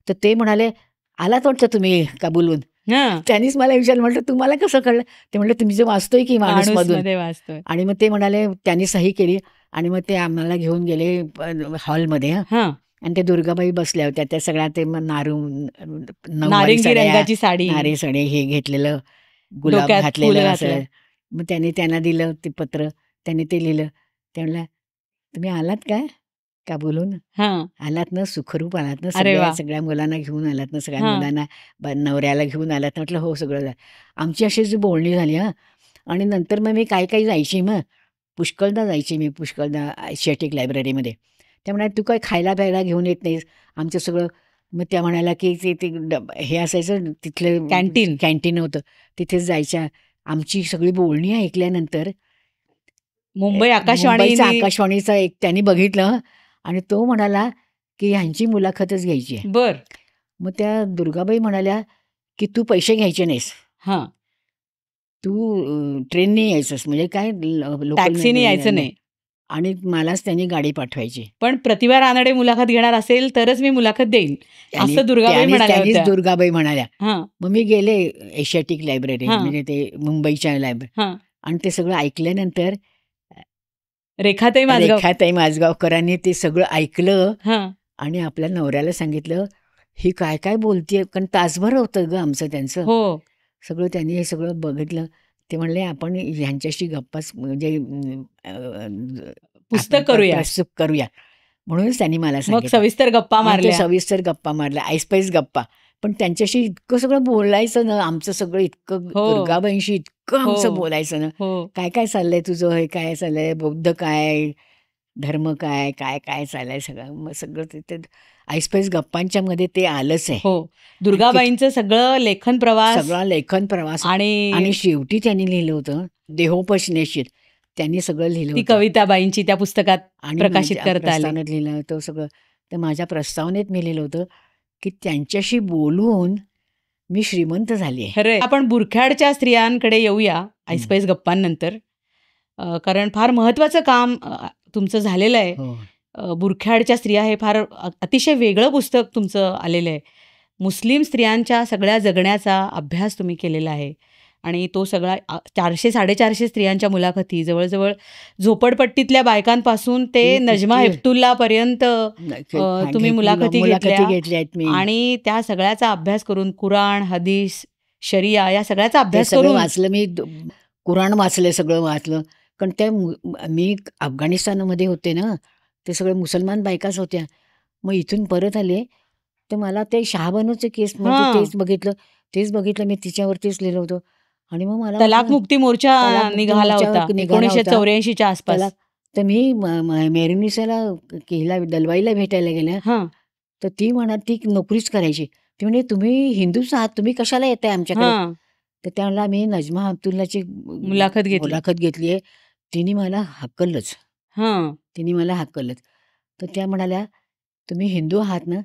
तर ते म्हणाले आलात वाटतं तुम्ही काबूलहून. हां. त्यांनीच मला विचारलं, म्हटलं तुम्हाला कसं कळलं. ते म्हटलं तुम्ही जे वाचतोय की माणूसमधून. माणूसमध्ये वाचतोय. आणि मग ते म्हणाले, त्यांनी सही केली आणि मग ते आम्हाला घेऊन गेले हॉलमध्ये. हां. आणि ते दुर्गाबाई बसल्या होत्या, त्या सगळ्या ते नऊवारी नारिंगी साड्या, रंगाची साडी, नारे साडी हे घेतलेलं, गुलाब डोक्यात फूल घातलेलं घातलं. असं. मग त्यांना दिलं ते पत्र, त्यांनी ते लिहिलं. ते म्हणल्या तुम्ही आलात काय काबूलहून, हां. आलात ना, सुखरूप आलात ना, अरे वा. सगळ्या मुलांना घेऊन आलात ना, सगळ्या हां. मुलांना नवऱ्याला घेऊन आलात ना. म्हटलं हो सगळं झालं. आमची अशी जी बोलणी झाली. हां. आणि नंतर मग मी काही जायची, मग पुष्कळदा जायची मी, पुष्कळदा एशियाटिक लायब्ररीमध्ये. त्या म्हणाल्या तू काय खायला प्यायला घेऊन येत नाहीस आमचं सगळं. मग त्या म्हणाल्या की ते हे असायचं तिथलं कॅन्टीन होतं, तिथेच जायच्या. आमची सगळी बोलणी ऐकल्यानंतर मुंबईचं आकाशवाणीचा एक त्यांनी बघितलं आणि तो म्हणाला की ह्यांची मुलाखतच घ्यायची आहे. बर. मग त्या दुर्गाबाई म्हणाल्या की तू पैसे घ्यायचे नाहीस, हां. तू ट्रेनने यायचंस, म्हणजे काय टॅक्सीने यायचं नाही. आणि मलाच त्यांनी गाडी पाठवायची. पण प्रतिभा रानडे मुलाखत घेणार असेल तरच मी मुलाखत देईन, असं दुर्गाबाई म्हणाल्या होत्या. दुर्गाबाई म्हणाल्या. हां. मग मी गेले एशियाटिक लायब्ररी, हां. म्हणजे ते मुंबईच्या लायब्ररी, हां. आणि ते सगळं ऐकल्यानंतर रेखाताई माझगावकरांनी ते सगळं ऐकलं हां. आणि आपल्या नवऱ्याला सांगितलं ही काय काय बोलतीये, कारण तासभर होतं ग आमचं त्यांचं. हो. सगळं त्यांनी हे सगळं बघितलं. ते म्हणले आपण ह्यांच्याशी गप्पाच म्हणजे पुस्तक करूया. म्हणूनच त्यांनी मला मग सांगितलं. सविस्तर गप्पा मारल्या. सविस्तर गप्पा मारल्या, ऐसपैस गप्पा. पण त्यांच्याशी इतकं सगळं बोलायचं ना, आमचं सगळं इतकं, दुर्गाबाईंशी इतकं आमचं बोलायचं ना. काय काय चाललंय तुझं, हे काय चाललंय, बौद्ध काय, धर्म काय, काय काय चाललंय सगळं. मग सगळं तिथे ऐसपैस गप्पांच्या मध्ये ते आलंच आहे. हो. दुर्गाबाईंचं सगळं लेखन प्रवास आणि शेवटी त्यांनी लिहिलं होतं देहोपश्नेशीत. त्यांनी सगळं लिहिलं ती होतं. कविताबाईंची त्या पुस्तकात आणि प्रकाशित माझ्या करता आली. प्रस्तावनेत लिहिलं होतं सगळं. तर माझ्या प्रस्तावनेत मी लिहिलं होतं की त्यांच्याशी बोलून मी श्रीमंत झाली आहे. खरंय. आपण बुरख्याडच्या स्त्रियांकडे येऊया ऐसपैस गप्पांनंतर, कारण फार महत्वाचं काम तुमचं झालेलं आहे. हो. बुरख्याडच्या स्त्रिया हे फार अतिशय वेगळं पुस्तक तुमचं आलेलं आहे. मुस्लिम स्त्रियांच्या सगळ्या जगण्याचा अभ्यास तुम्ही केलेला आहे आणि तो सगळा 400-450 स्त्रियांच्या मुलाखती, जवळजवळ झोपडपट्टीतल्या बायकांपासून ते नजमा हेपतुल्लापर्यंत तुम्ही मुलाखती घेतल्या घेतल्या आहेत मी. आणि त्या सगळ्याचा अभ्यास करून कुराण, हदीस, शरिया या सगळ्याचा ते अभ्यास सगळं करून वाचलं मी. कुराण वाचलं, सगळं वाचलं. कारण त्या मी अफगाणिस्तानमध्ये होते ना, ते सगळे मुसलमान बायकाच होत्या. मग इथून परत आले तर मला ते शहाबानूचे केसमध्ये हां. तेच बघितलं मी, तिच्यावरतीच लिहिलं होतं. आणि मग मला तलाक वाटलं, मुक्ती मोर्चा तलाक मुक्ती निघाला मोर्चा होता निघाला होता. 1984च्या आसपास. तलाक तर मी मेहरुनिसाला हिला दलवाईला भेटायला गेल्या. हां तर ती ती नोकरीच करायची. ती म्हणे, तुम्ही हिंदूच आहात, तुम्ही कशाला येताय आमच्याकडे? हां तर त्यावेळेला मी नजमा अब्दुल्लाची मुलाखत घेतली आहे. तिने मला हाकललंच. तर त्या म्हणाल्या, तुम्ही हिंदू आहात ना,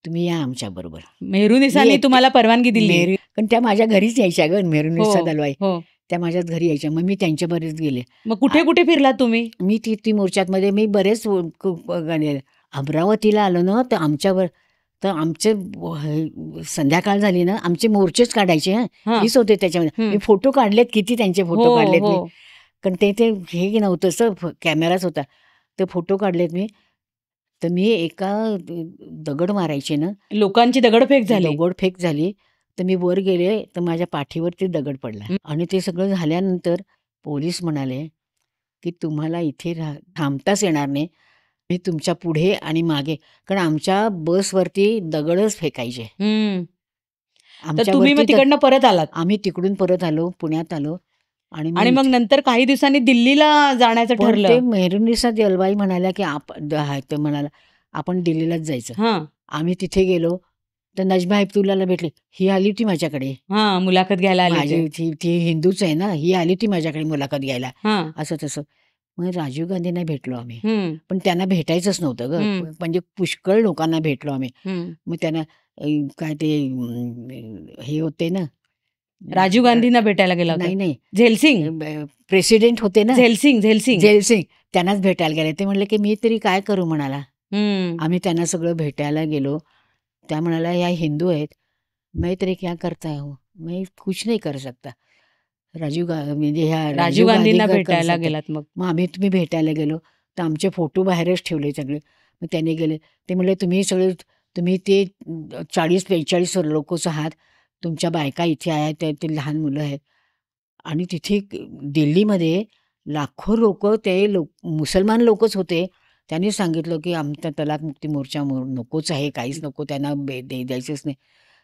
तुम्ही या आमच्याबरोबर. मेहरुनिसांनी एकटी- तुम्हाला परवानगी दिली. कारण त्या माझ्या घरीच यायच्या ग, मेहरुनिसा हो, दलवाई. हो. त्या माझ्याच घरी यायच्या. मग मी त्यांच्याबरोबरच गेले. मग कुठे कुठे फिरलात तुम्ही? मी ती मोर्चातमध्ये मी बरेच अमरावतीला आलो ना, तर आमचे संध्याकाळ झाली ना, आमचे मोर्चेच काढायचे. हां. मीच होते त्याच्यामध्ये. हं. मी फोटो काढलेत, किती त्यांचे फोटो हो, काढलेत मी. हो. कारण ते हे नव्हतं, कॅमेराच होता. ते फोटो काढलेत मी. तर मी एका दगड मारायचे ना, लोकांची दगडफेक झाली. दगडफेक झाली. तर मी वर गेले तर माझ्या पाठीवर ते दगड पडला. हं. आणि ते सगळं झाल्यानंतर पोलीस म्हणाले की तुम्हाला इथे थांबताच येणार नाही, मी तुमच्या पुढे आणि मागे. कारण आमच्या बसवरती दगडच फेकायचे हं. तर तुम्ही आमच्यावरती. मग तिकडनं परत आलात आम्ही तिकडून परत आलो, पुण्यात आलो. आणि मग नंतर काही दिवसांनी दिल्लीला जाण्याचं पण ते ठरलं. मेहरुनिसा दलवाई म्हणाल्या की ते म्हणाला आपण दिल्लीलाच जायचं. हां आम्ही तिथे गेलो तर नजमा हेपतुल्लाला भेटले. ही आली होती माझ्याकडे, हां मुलाखत घ्यायला आले माझी होते. ती हिंदूच आहे ना, ही आली होती माझ्याकडे मुलाखत घ्यायला, हां असं तसं. मग राजीव गांधींना भेटलो आम्ही. हं, पण त्यांना भेटायचंच नव्हतं ग. हं. म्हणजे पुष्कळ लोकांना भेटलो आम्ही. हं. मग त्यांना काय ते हे होते ना, राजीव गांधींना भेटायला गेला होता. नाही झेलसिंग प्रेसिडेंट होते ना, झेलसिंग जेलसिंग, त्यांनाच भेटायला गेले. ते म्हणले की मी तरी काय करू म्हणाला. हं. आम्ही त्यांना सगळं भेटायला गेलो. त्या म्हणाला, या हिंदू आहेत, मैं तरी क्या करता हो, मैं कुछ नहीं कर सकता. म्हणजे ह्या राजीव गांधींना गांधी भेटायला करतात. गेलात मग. मग तुम्ही भेटायला गेलो तर आमचे फोटो बाहेरच ठेवले सगळे. मग त्याने गेले. ते म्हणले, तुम्ही ते 40-45 लोकच आहात, तुमच्या बायका इथे आहेत, ते लहान मुलं आहेत. आणि तिथे दिल्लीमध्ये लाखो लोक, मुसलमान लोकच होते. त्यांनी सांगितलं की आमचा तलाक मुक्ती मोर्चा नकोच आहे, काहीच नको, त्यांना द्यायचंच नाही.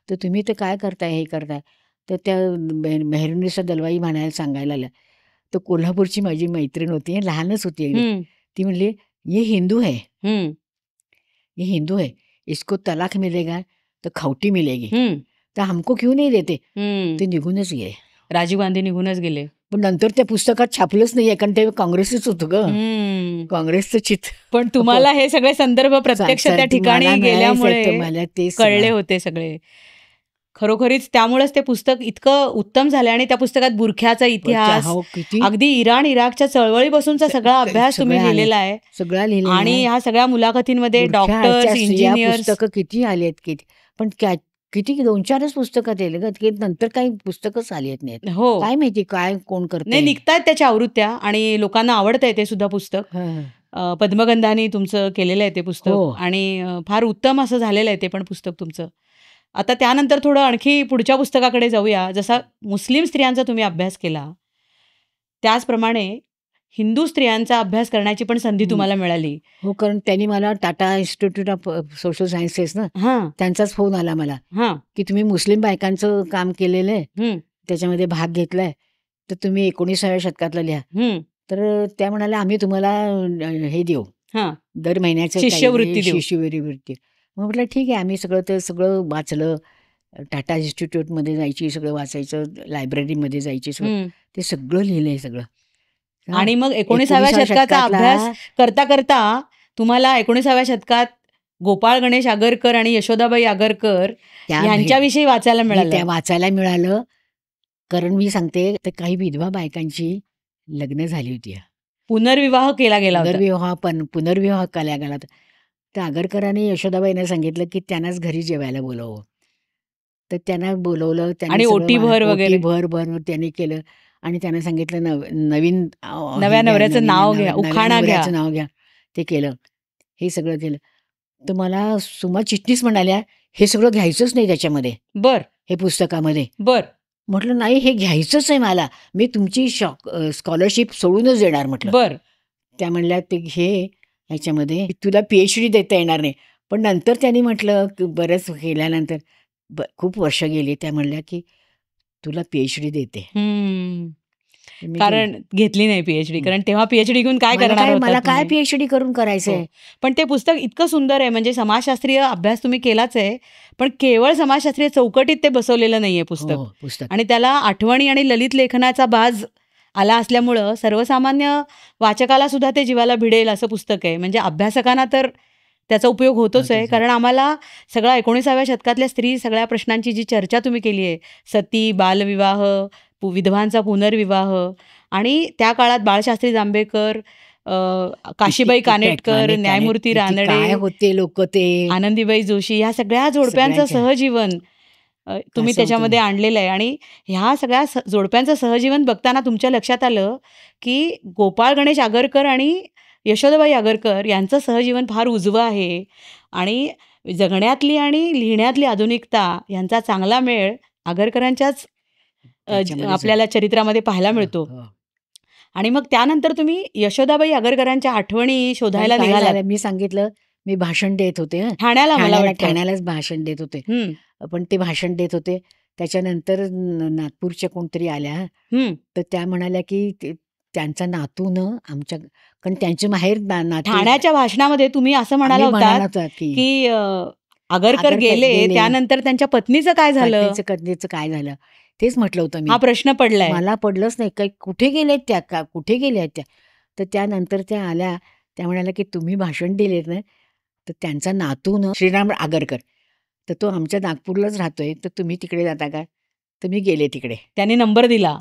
तर तुम्ही तर काय करताय, हे करताय. तर त्या मेहरुनिसा दलवाई सांगायला आल्या. तर कोल्हापूरची माझी मैत्रीण होती, लहानच होती अगदी. हं, ती म्हणली, ये हिंदू है, हं, ये हिंदू है, इसको तलाक मिलेगा तो खावटी मिलेगी, हं, तर हमको क्यों नहीं देते. हं. ते निघूनच गेले. राजीव गांधी निघूनच गेले. पण नंतर त्या पुस्तकात छापलंच नाही आहे, कारण ते काँग्रेसच होतं ग, हं. काँग्रेसचं चित्र. पण तुम्हाला हे सगळे संदर्भ प्रत्यक्ष त्या ठिकाणी गेल्यामुळे मला ते कळले होते सगळे. खरोखरीच त्यामुळेच ते पुस्तक इतकं उत्तम झालं आणि त्या पुस्तकात बुरख्याचा इतिहास, हो, किती अगदी इराण इराकच्या चळवळीपासूनचा सगळा अभ्यास तुम्ही सगळं लिहिलेला आहे. सगळं लिहिलं आणि ह्या सगळ्या मुलाखतींमध्ये डॉक्टर्स, इंजिनियर्स, पुस्तकं किती आली आहेत, किती. पण किती 2-4च पुस्तकात येईल ग, की नंतर काही पुस्तकच आली आहेत नाहीत. हो काय माहिती काय कोण करते. नाही निघतायत त्याच्या आवृत्त्या आणि लोकांना आवडतंय ते सुद्धा पुस्तक. पद्मगंधानी तुमचं केलेलं आहे ते पुस्तक. हो. आणि फार उत्तम असं झालेलं आहे ते पण पुस्तक तुमचं. आता त्यानंतर थोडं आणखी पुढच्या पुस्तकाकडे जाऊया. जसा मुस्लिम स्त्रियांचा तुम्ही अभ्यास केला त्याचप्रमाणे हिंदू स्त्रियांचा अभ्यास करण्याची पण संधी तुम्हाला मिळाली. हो, कारण त्यांनी मला Tata institute of social sciences ना, हां त्यांचाच फोन आला मला हां की तुम्ही मुस्लिम बायकांचं काम केलेलं आहे, हं, त्याच्यामध्ये भाग घेतलाय, तर तुम्ही 19व्या शतकातलं लिहा. हं, तर त्या म्हणाल्या, आम्ही तुम्हाला हे देऊ, हां दर महिन्याचं शिष्यवृत्ती देऊ. शिष्यवृत्ती. मग म्हटलं ठीक आहे. आम्ही सगळं वाचलं. टाटा इन्स्टिट्यूटमध्ये जायची, सगळं वाचायचं, लायब्ररीमध्ये जायची, सगळं हं. ते सगळं लिहिलंय सगळं. आणि मग 19व्या शतकाचा अभ्यास करता करता तुम्हाला 19व्या शतकात गोपाळ गणेश आगरकर आणि यशोदाबाई आगरकर यांच्याविषयी वाचायला त्या मिळालं. वाचायला मिळालं. कारण मी सांगते, तर काही विधवा बायकांची लग्न झाली होती, पुनर्विवाह केला गेला होता. पुनर्विवाह केला गेला होता. तर आगरकरांनी यशोदाबाईंना सांगितलं की त्यांनाच घरी जेवायला बोलावं. तर त्यांना बोलवलं, त्यांनी आणि सगळं ओटी भर वगैरे. ओटी भर त्यांनी केलं आणि त्यांना सांगितलं नवीन हे नव्या घ्या, नवऱ्याचं नवीन नाव घ्या, नवीन उखाणा घ्या. नवऱ्याचं नाव घ्या. ते केलं, हे सगळं केलं. तर मला सुमा चिटणीस म्हणाल्या, हे सगळं घ्यायचंच नाही त्याच्यामध्ये, बर हे पुस्तकामध्ये. बर म्हटलं नाही, हे घ्यायचंच आहे मला, मी तुमची स्कॉलरशिप सोडूनच देणार म्हटलं. बर त्या म्हणल्या ते घे ह्याच्यामध्ये, तुला PhD देता येणार नाही. पण नंतर त्यांनी म्हटलं की बरंच केल्यानंतर खूप वर्ष गेली, त्या म्हणल्या की तुला PhD देते. हम्म. तर मी कारण घेतली नाही PhD, कारण तेव्हा PhD घेऊन काय मला करणार मला होता काय तुम्ही? PhD करून करायचंय. हो. पण ते पुस्तक इतकं सुंदर आहे, म्हणजे समाजशास्त्रीय अभ्यास तुम्ही केलाच आहे, पण केवळ समाजशास्त्रीय चौकटीत ते बसवलेलं नाहीये पुस्तक. हो, पुस्तक आणि त्याला आठवणी आणि ललित लेखनाचा बाज आला असल्यामुळं सर्वसामान्य वाचकाला सुद्धा ते जीवाला भिडेल असं पुस्तक आहे. म्हणजे अभ्यासकांना तर त्याचा उपयोग होतोच आहे, होतोच. कारण आम्हाला सगळ्या 19व्या शतकातल्या स्त्री सगळ्या प्रश्नांची जी चर्चा तुम्ही केली आहे, सती, बालविवाह, विधवांचा पुनर्विवाह, आणि त्या काळात बाळशास्त्री जांभेकर, काशीबाई कानेटकर, न्यायमूर्ती काय रानडे, होते लोक ते आनंदीबाई जोशी, ह्या सगळ्या जोडप्यांचं सगळ्यांच्या. सहजीवन तुम्ही असं त्याच्यामध्ये होतं. आणलेलं आहे. आणि ह्या सगळ्या जोडप्यांचं सहजीवन बघताना तुमच्या लक्षात आलं की गोपाळ गणेश आगरकर आणि यशोदाबाई आगरकर यांचं सहजीवन फार उजवं आहे, आणि जगण्यातली आणि लिहिण्यातली आधुनिकता यांचा चांगला मेळ आगरकरांच्याच त्याच्यामध्येच आपल्याला चरित्रामध्ये पाहायला मिळतो. हो. आणि मग त्यानंतर तुम्ही यशोदाबाई आगरकरांच्या आठवणी शोधायला काय निघालात. झालं, मी सांगितलं, मी भाषण देत होते हं. ठाण्याला मला वाटतं. ठाण्यालाच भाषण देत होते. हम्म, पण ते भाषण देत होते, त्याच्यानंतर नागपूरच्या कोणतरी आल्या, हम्म. तर त्या म्हणाल्या की त्यांचा नातू न आमच्या, कारण त्यांचे माहेर नातू ठाण्याच्या भाषणामध्ये तुम्ही असं म्हणाला आम्ही होता म्हणाला होता की की आगरकर आगरकर गेले, गेले. त्यानंतर त्यांच्या पत्नीचं काय झालं, कधीचं काय झालं, तेच म्हटलं होतं मी. हा प्रश्न पडलाय. मला पडलंच नाही, काही कुठे गेलेत त्या, का कुठे गेल्यात त्या. तर त्यानंतर त्या आल्या, त्या म्हणाल्या की तुम्ही भाषण दिलेत ना, तर त्यांचा नातू न श्रीराम आगरकर, तर तो आमच्या नागपूरलाच राहतोय, तर तुम्ही तिकडे जाता का. तर मी गेले तिकडे, त्यांनी नंबर दिला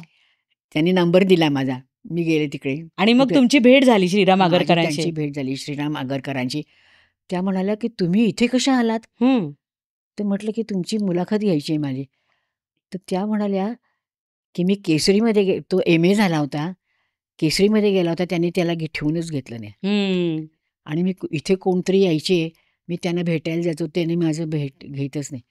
त्यांनी नंबर दिला माझा, मी गेले तिकडे आणि मग कुठे- तुमची भेट झाली श्रीराम माझी आगरकरांशी. त्यांची भेट झाली श्रीराम आगरकरांची. त्या म्हणाल्या की तुम्ही इथे कशा आलात. हम्म, तर म्हटलं की तुमची मुलाखत घ्यायची आहे माझी. तर त्या म्हणाल्या की मी केसरीमध्ये तो MA झाला होता, केसरीमध्ये गेला होता, त्यांनी त्याला ठेवूनच घेतलं नाही. हम्म. आणि मी इथे कोणतरी यायचे, मी त्यांना भेटायला जातो, त्याने माझं भेट घेतच नाही.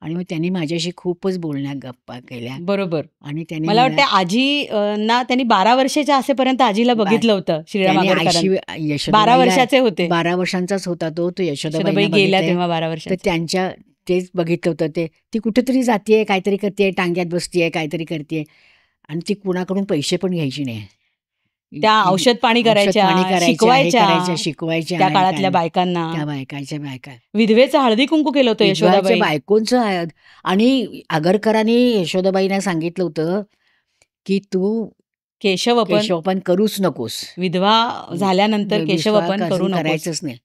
आणि मग त्यांनी माझ्याशी खूपच बोलण्या गप्पा केल्या. बरोबर. आणि त्यांनी मला वाटतं आजी ना त्यांनी 12 वर्षाच्या असेपर्यंत आजीला बघितलं होतं श्रीराम आगरकरांनी. 12 वर्षाचे होते. 12 वर्षांचाच होता तो यशोदाबाई यशोदाबाई गेल्या तेव्हा 12 तर वर्षाच्या. त्यांच्या तेच बघितलं होतं. ती कुठेतरी जातीये, काहीतरी करते, टांग्यात बसतीये, काहीतरी करते, आणि ती कुणाकडून पैसे पण घ्यायची नाही. त्या औषध पाणी करायच्या, शिकवायच्या त्या काळातल्या बायकांना, त्या बायकांच्या बायका. विधवेचं हळदी कुंकू केलं होतं यशोदाबाई. बायकोंचं. आणि आगरकरांनी यशोदाबाईंना सांगितलं होतं की तू केशवपन करूच नकोस, विधवा झाल्यानंतर केशवपन करू करायचंच नाही.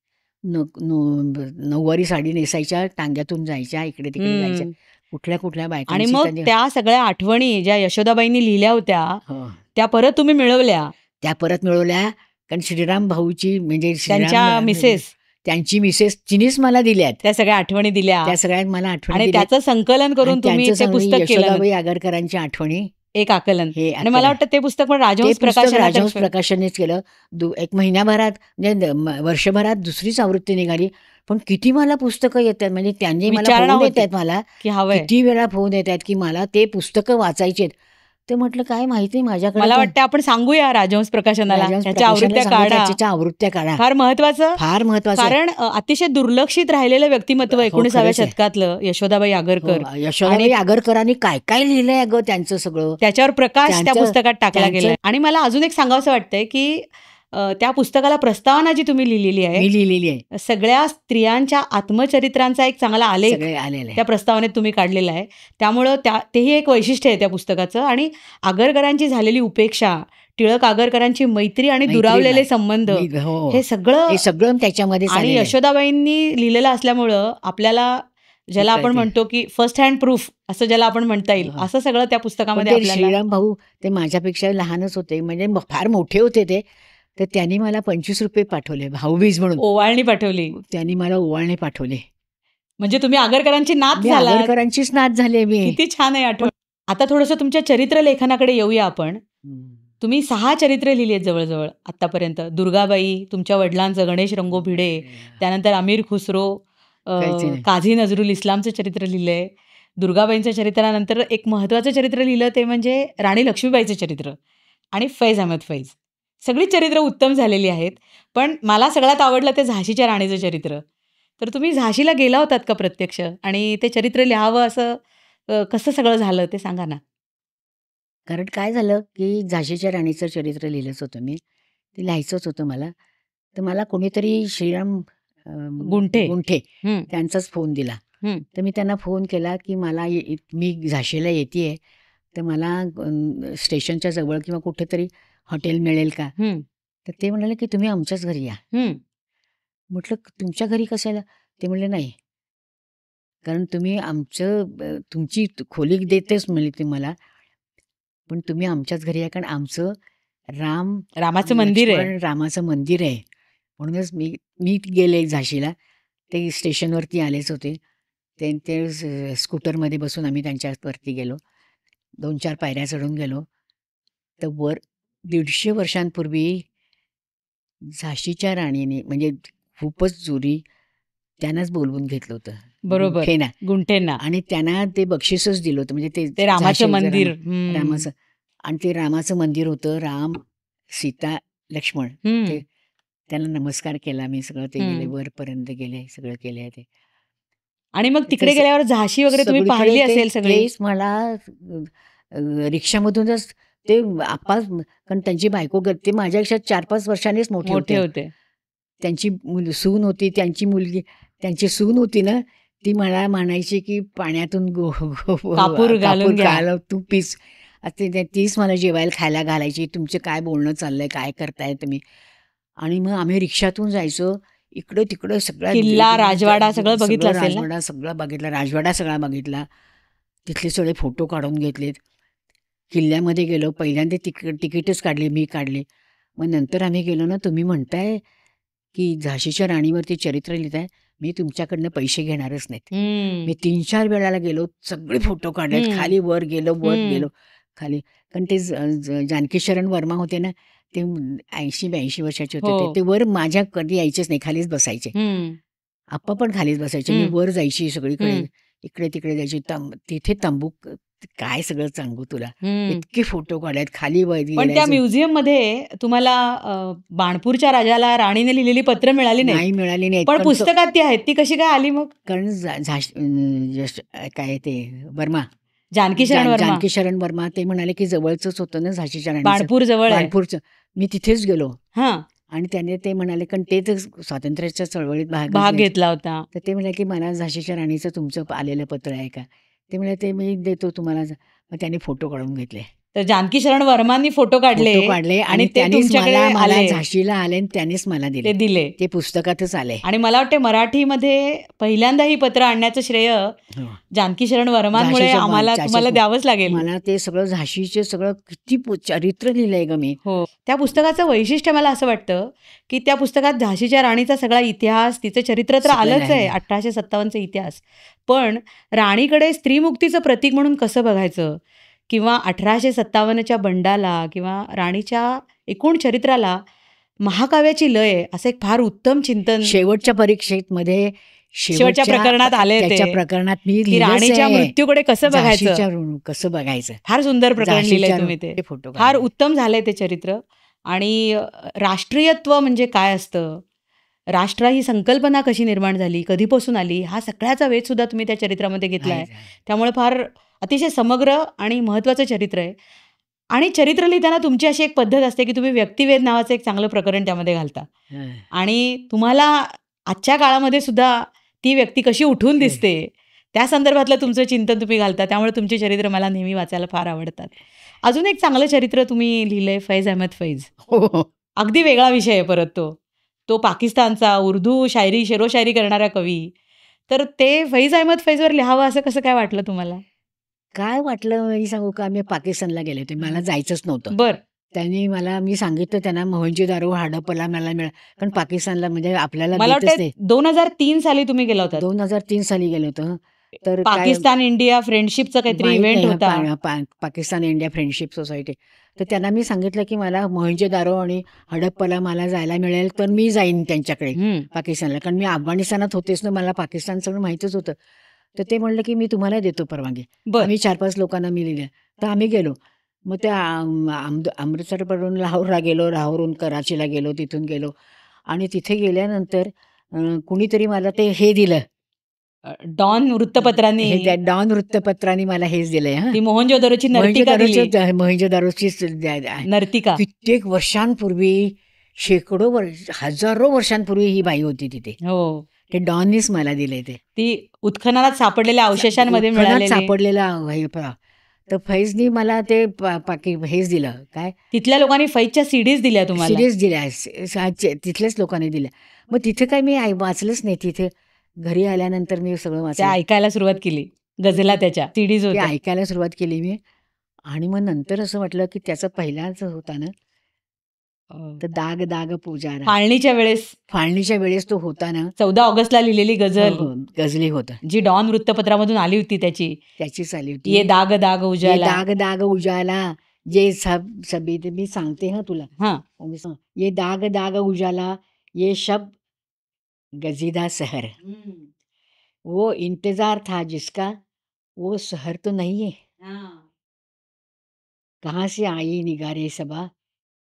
नऊवारी साडी नेसायच्या, टांग्यातून जायच्या, इकडे तिकडे जायच्या, कुठल्या आणि बायकांची. मग त्या सगळ्या आठवणी ज्या यशोदाबाईंनी लिहिल्या होत्या हो, त्या परत तुम्ही मिळवल्या. त्या परत मिळवल्या, कारण श्रीराम भाऊची म्हणजे त्यांच्या मिसेस, त्यांची मिसेस तिनेच मला दिल्यात त्या सगळ्या आठवणी दिल्या, त्या सगळ्यात मला आठवणी आणि दिल्यात. त्याचं संकलन करून आणि तुम्ही त्यांचं ते पुस्तक केलं, यशोदाबाई आगरकरांची आठवणी, एक आकलन. हे आणि मला वाटतं ते पुस्तक पण राजहंस प्रकाशनानेच केलं. 1 महिन्याभरात म्हणजे वर्षभरात दुसरीच आवृत्ती निघाली. पण किती मला पुस्तकं येतात, म्हणजे त्यांनी मला विचारणा फोन होती येतात, मला की हवंय. किती वेळा फोन येतात की मला ते पुस्तकं वाचायचे. ते म्हटलं काय माहिती, माझ्याकडे मला वाटतं आपण सांगूया राजहंस प्रकाशनाला त्याच्या आवृत्त्या काढा. फार महत्वाचं, कारण अतिशय दुर्लक्षित राहिलेलं व्यक्तिमत्व 19व्या शतकातलं यशोदाबाई आगरकर. यशोदाबाई आगरकरांनी काय काय लिहिलंय अगं, त्यांचं सगळं त्याच्यावर प्रकाश त्या पुस्तकात टाकला गेला. आणि मला अजून एक सांगावंसं वाटतंय की त्या पुस्तकाला प्रस्तावना जी तुम्ही लिहिलेली आहे, सगळ्या स्त्रियांच्या आत्मचरित्रांचा एक चांगला आलेख त्या प्रस्तावनेत तुम्ही काढलेला आहे. त्यामुळं तेही एक वैशिष्ट्य आहे त्या पुस्तकाचं. आणि आगरकरांची झालेली उपेक्षा, टिळक आगरकरांची मैत्री आणि दुरावलेले संबंध, हे सगळं त्याच्यामध्ये. आणि यशोदाबाईंनी लिहिलेलं असल्यामुळं आपल्याला, ज्याला आपण म्हणतो की फर्स्ट हँड प्रूफ असं ज्याला आपण म्हणता येईल, असं सगळं त्या पुस्तकामध्ये. श्रीराम भाऊ ते माझ्यापेक्षा लहानच होते, म्हणजे फार मोठे होते ते. तर त्यांनी मला 25 रुपये पाठवले, भाऊबीज म्हणून ओवाळणी पाठवली. त्यांनी मला ओवाळणी पाठवले. म्हणजे तुम्ही आगरकरांची नात मी झाला. आगरकरांचीच नात झाले मी. किती छान आहे आठवण. आता थोडंसं तुमच्या चरित्र लेखनाकडे येऊया आपण. तुम्ही 6 चरित्र लिहिली आहेत जवळजवळ आतापर्यंत. दुर्गाबाई, तुमच्या वडिलांचं गणेश रंगो भिडे, त्यानंतर अमीर खुसरो, काहीच नाही. काझी नजरुल इस्लामचं चरित्र लिहिलंय. दुर्गाबाईंच्या चरित्रानंतर एक महत्त्वाचं चरित्र लिहिलं ते म्हणजे राणी लक्ष्मीबाईचं चरित्र आणि फैज अहमद फैज. सगळी चरित्र उत्तम झालेली आहेत, पण मला सगळ्यात आवडलं ते झाशीच्या राणीचं चरित्र. तर तुम्ही झाशीला गेला होतात का प्रत्यक्ष आणि ते चरित्र लिहावं असं कसं सगळं झालं ते सांगा ना. कारण काय झालं, की झाशीच्या राणीचं चरित्र लिहिलंच होतं मी. ते लिहायचंच होतं मला. तर मला कोणीतरी श्रीराम गुंठे. गुंठे हं, त्यांचाच फोन दिला. हं. तर मी त्यांना फोन केला, की मला मी झाशीला येतेय, तर मला स्टेशनच्या जवळ किंवा कुठेतरी हॉटेल मिळेल का? हं, तर ते म्हणाले, की तुम्ही आमच्याच घरी या. हं. म्हटलं, तुमच्या घरी कशाला? ते म्हणले, नाही, कारण तुम्ही तुमची खोली देतेच म्हणले ते मला, पण तुम्ही आमच्याच घरी या, कारण आमचं रामाचं मंदिर आहे. लक्ष्मण रामाचं मंदिर आहे. म्हणूनच मी गेले झाशीला. ते स्टेशनवरती आलेच होते. ते स्कूटरमध्ये बसून आम्ही त्यांच्यावरती गेलो. 2-4 पायऱ्या चढून गेलो. तर वर 150 वर्षांपूर्वी झाशीच्या राणीने, म्हणजे खूपच जुरी, त्यांनाच बोलवून घेतलं होतं. बरोबर. गुंठेना. गुंठेंना. आणि त्यांना ते बक्षीसच दिलं होतं. म्हणजे ते रामाचं झाशीचं मंदिर. रामाचं. आणि ते रामाचं मंदिर होतं. राम, सीता, लक्ष्मण. ते त्यांना नमस्कार केला मी. सगळं ते गेले, वरपर्यंत गेले, सगळं केलंय ते. आणि मग तिकडे तसं गेल्यावर झाशी वगैरे तुम्ही सगळीकडे पाहिली ते- असेल सगळी. तेच मला रिक्षामधूनच ते कारण त्यांची बायको ते माझ्यापेक्षा 4-5 वर्षांनीच मोठे मोठे होते. होते. त्यांची सून होती, त्यांची मुलगी, त्यांची सून होती ना, ती मला म्हणायची की पाण्यातून कापूर घालून घ्या. घाल, तू पीस. तीच मला जेवायला खायला घालायची. तुमचं काय बोलणं चाललंय, काय करताय तुम्ही? आणि मग आम्ही रिक्षातून जायचो. इकडे तिकडे सगळ्या किल्ला, राजवाडा सगळं बघितलं असेल ना? राजवाडा सगळा बघितला. राजवाडा सगळा बघितला. तिथले सगळे फोटो काढून घेतलेत. किल्ल्यामध्ये गेलो. पहिल्यांदा तिकीटच काढली, मी काढली. मग नंतर आम्ही गेलो ना, तुम्ही म्हणताय की झाशीच्या राणीवरती चरित्र लिहिताय, मी तुमच्याकडनं पैसे घेणारच नाहीत. मी 3-4 वेळाला गेलो, सगळे फोटो काढलेत. खाली वर गेलो, गेलो खाली. कारण ते जानकी शरण वर्मा होते ना, ते 80-82 वर्षाचे होते. हो. ते वर माझ्या कधी यायचेच नाही, खालीच बसायचे. आप्पा पण खालीच बसायचे. मी वर जायची सगळीकडे, इकडे तिकडे जायची. तिथे तंबू, काय सगळं सांगू तुला. इतके फोटो काढलेत. खाली पण त्या म्युझियम मध्ये तुम्हाला बाणपूरच्या राजाला राणीने लिहिलेली पत्र मिळाली नाही, नाही मिळाली नाही. पण पुस्तकात ती आहेत. ती कशी काय आली मग? कारण काय ते वर्मा, जानकी शरण वर्मा, जानकी शरण वर्मा, ते म्हणाले की जवळच होतं ना झाशीच्या राणीचं, बाणपूर जवळ आहे. बाणपूरचं. मी तिथेच गेलो हा, आणि त्याने ते म्हणाले, कारण ते तर स्वातंत्र्याच्या चळवळीत भाग घेतला होता. तर ते म्हणाले की मला झाशीच्या राणीचं तुमचं आलेलं पत्र आहे का? ते म्हणाले ते मी देतो तुम्हाला. मग त्याने फोटो काढून घेतले. तर जानकी शरण वर्मांनी फोटो काढले आणि ते त्यांनीच तुमच्याकडे मला आले. झाशीला आले आणि त्यांनीच मला ते दिले. दिले. ते पुस्तकातच आले. आणि मला वाटते मराठीमध्ये पहिल्यांदा ही पत्र आणण्याचं श्रेय जानकी शरण वर्मांमुळे झाशीच्या आम्हाला झाशीचं- तुम्हाला द्यावंच लागेल. मला ते सगळं झाशीचे सगळं किती चरित्र लिहिलंय ग मी. हो, त्या पुस्तकाचं वैशिष्ट्य मला असं वाटतं की त्या पुस्तकात झाशीच्या राणीचा सगळा इतिहास, तिचं चरित्र तर सगळं आलंच आहे, आहे. 1857चा इतिहास. पण राणीकडे स्त्रीमुक्तीचं प्रतीक म्हणून कसं बघायचं, किंवा 1857च्या बंडाला किंवा राणीच्या एकूण चरित्राला महाकाव्याची लय, असं एक फार उत्तम चिंतन शेवटच्या परीक्षेत मध्ये शेवटच्या प्रकरणात आले ते. त्याच्या प्रकरणात मी की लिहिलंच राणीच्या आहे. मृत्यूकडे कसं बघायचं, झाशीच्या कसं बघायचं. फार सुंदर प्रकरण लिहिलंय तुम्ही. ते फोटो फार उत्तम झालंय ते चरित्र. आणि राष्ट्रीयत्व म्हणजे काय असतं, राष्ट्र ही संकल्पना कशी निर्माण झाली, कधीपासून आली, हा सगळ्याचा वेध सुद्धा तुम्ही त्या चरित्रामध्ये घेतलाय. त्यामुळे फार अतिशय समग्र आणि महत्त्वाचं चरित्र आहे. आणि चरित्र लिहिताना तुमची अशी एक पद्धत असते की तुम्ही व्यक्तिवेध नावाचं एक चांगलं प्रकरण त्यामध्ये घालता. आणि तुम्हाला आजच्या काळामध्ये सुद्धा ती व्यक्ती कशी उठून दिसते त्या संदर्भातलं तुमचं चिंतन तुम्ही घालता. त्यामुळे तुमचे चरित्र मला नेहमी वाचायला फार आवडतात. अजून एक चांगलं चरित्र तुम्ही लिहिलंय, फैज अहमद फैज. अगदी वेगळा विषय आहे परत तो पाकिस्तानचा उर्दू शायरी, शेरोशायरी करणारा कवी. तर ते फैज अहमद फैजवर लिहावं असं कसं काय वाटलं तुम्हाला? काय वाटलं मी सांगू का, मी पाकिस्तानला गेले होते, मला जायचंच नव्हतं. बर. त्यांनी मी सांगितलं त्यांना मोहनजोदारो हडप्पाला मला कारण पाकिस्तानला म्हणजे आपल्याला मला देतच वाटतं नाही. 2003 साली तुम्ही गेला होता 2003 साली गेलो होतो. तर पाकिस्तान इंडिया फ्रेंडशिपचा काहीतरी माहित इव्हेंट नाही, होता. Pakistan India friendship society. तर त्यांना मी सांगितलं की मला मोहनजोदारो आणि हडप्पाला मला जायला मिळेल तर मी जाईन त्यांच्याकडे पाकिस्तानला, कारण मी अफगाणिस्तानात होतेच ना, मला पाकिस्तान सगळं माहितीच होतं. तर ते म्हणलं की मी तुम्हाला देतो परवानगी. बरं. आम्ही 4-5 लोकांना मी लिहिलं. तर आम्ही गेलो. मग त्या अमृतसरवरून लाहोरला गेलो, लाहोरहून कराचीला गेलो, तिथून गेलो आणि तिथे गेल्यानंतर कुणीतरी मला ते हे दिलं, डॉन वृत्तपत्रांनी त्या डॉन वृत्तपत्राने मला हेच दिलंय. हा, ती मोहनजोदरोची नर्तिका दिली. मोहनजोदारोची नर्तिका कित्येक वर्षांपूर्वी, हजारो वर्षांपूर्वी ही बाई होती तिथे. हो, ते डॉननीच मला दिले. ती उत्खननात सापडलेल्या अवशेषांमध्ये मिळालेली. सापडलेला तर फैजनी मला ते हेच दिलं. काय तिथल्या लोकांनी फैजच्या सीडीज दिल्या तुम्हाला. सिरीज दिल्या, तिथल्याच लोकांनी दिल्या. मग तिथे काय मी वाचलंच नाही. तिथे घरी आल्यानंतर मी सगळं त्या वाचलं, ऐकायला सुरुवात केली, गझला त्याच्या सीडीज ते होत्या. ऐकायला सुरुवात केली मी. आणि मग नंतर असं वाटलं की त्याचा पहिलाच होता ना, तर दाग दाग पुजारा, फाळणीच्या वेळेस तो होता ना, 14 ऑगस्टला लिहिलेली गझल, गझली होता, जी डॉन वृत्तपत्रामधून आली होती त्याचीच आली होती. ये दाग दाग ये उजाला. दाग दाग उजाला, ये सभी मी सांगते हा तुला. हा, ये दाग दाग उजाला, ये शब गजीदा सहर, वो इंतजार था जिसका, वो सहर तो नहीं है, कहाँ से आई निगारे सबा,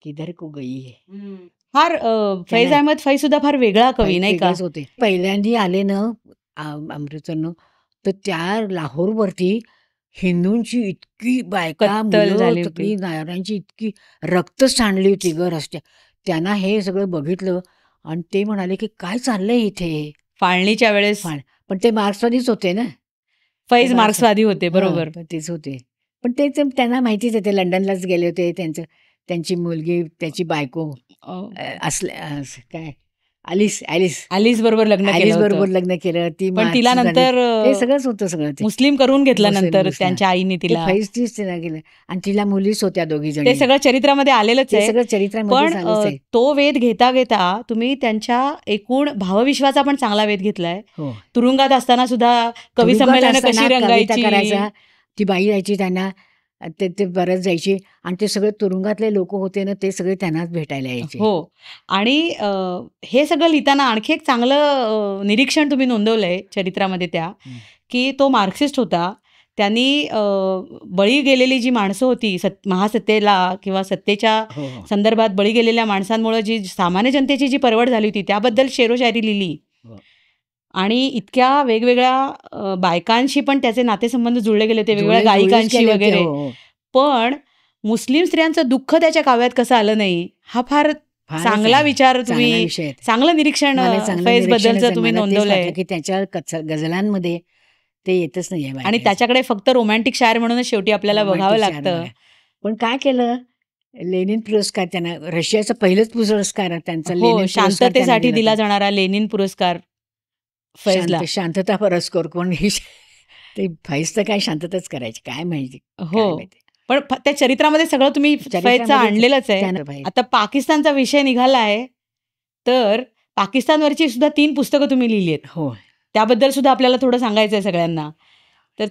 किधर को गई है. फार फैज अहमद फैज सुद्धा फार वेगळा कवी, नाही का? वेगळेच होते. पहिल्यांदा आले ना अमृतसरनं, तर त्या लाहोरवरती हिंदूंची इतकी बायका कत्तल झाली होती. सगळी नायरांची इतकी रक्त सांडली होती ग रस्त्या. त्यांना हे सगळं बघितलं आणि ते म्हणाले की काय चाललंय इथे. फाळणीच्या वेळेस पण ते मार्क्सवादीच होते ना, फैज मार्क्सवादी होते. बरोबर. पण तेच होते. पण ते त्यांना माहितीच आहे, ते लंडनलाच गेले होते. त्यांची मुलगी, त्याची बायको काय ॲलिस बरोबर लग्न केलं. ती पण तिला नंतर ते सगळंच होतं, सगळं ते मुस्लिम करून घेतलं नंतर मुस्लिम. त्यांच्या आईने तिला. फैजतीच तिला गेलं आणि तिला मुलीच होत्या दोघी जणी. ते सगळं चरित्रामध्ये आलेलंच ते आहे. सगळं चरित्रामध्ये पण झालंच आहे. तो वेध घेता घेता तुम्ही त्यांच्या एकूण भावविश्वाचा पण चांगला वेध घेतलाय. हो. तुरुंगात असताना सुद्धा कवी तुरुंगात संमेलनं असताना कशी कविता रंगायची. करायचा, ती बाई जायची त्यांना, ते बरंच जायची आणि ते सगळे तुरुंगातले लोक होते ना, ते सगळे त्यांनाच भेटायला यायचे. हो. आणि हे सगळं लिहिताना आणखी एक चांगलं निरीक्षण तुम्ही नोंदवलंय चरित्रामध्ये त्या, की तो मार्क्सिस्ट होता. त्यांनी बळी गेलेली जी माणसं होती महासत्तेला किंवा सत्तेच्या संदर्भात बळी गेलेल्या माणसांमुळे जी सामान्य जनतेची जी परवड झाली होती त्याबद्दल शेरोशायरी लिहिली. आणि इतक्या वेगवेगळ्या बायकांशी पण त्याचे नातेसंबंध जुळले गेले होते, वेगवेगळ्या गायिकांशी वगैरे. पण मुस्लिम स्त्रियांचं दुःख त्याच्या काव्यात कसं आलं नाही, हा फार चांगला विचार तुम्ही, चांगलं निरीक्षण फैज बद्दलचं तुम्ही नोंदवलंय. की त्याच्या गझलांमध्ये ते येतच नाही. आणि त्याच्याकडे फक्त रोमॅन्टिक शायर म्हणूनच शेवटी आपल्याला बघावं लागतं. पण काय केलं, लेनिन पुरस्कार त्यांना, रशियाचा पहिलाच पुरस्कार त्यांचा, शांततेसाठी दिला जाणारा लेनिन पुरस्कार फैजला. शांतता पुरस्कार कोण, ते फैज तर काय शांतताच करायची, काय माहिती. हो, पण त्या चरित्रामध्ये सगळं तुम्ही फैजचं आणलेलंच आहे. आता पाकिस्तानचा विषय निघाला आहे, तर पाकिस्तानवरची सुद्धा 3 पुस्तकं तुम्ही लिहिली आहेत. हो, त्याबद्दल सुद्धा आपल्याला थोडं सांगायचं आहे सगळ्यांना. तर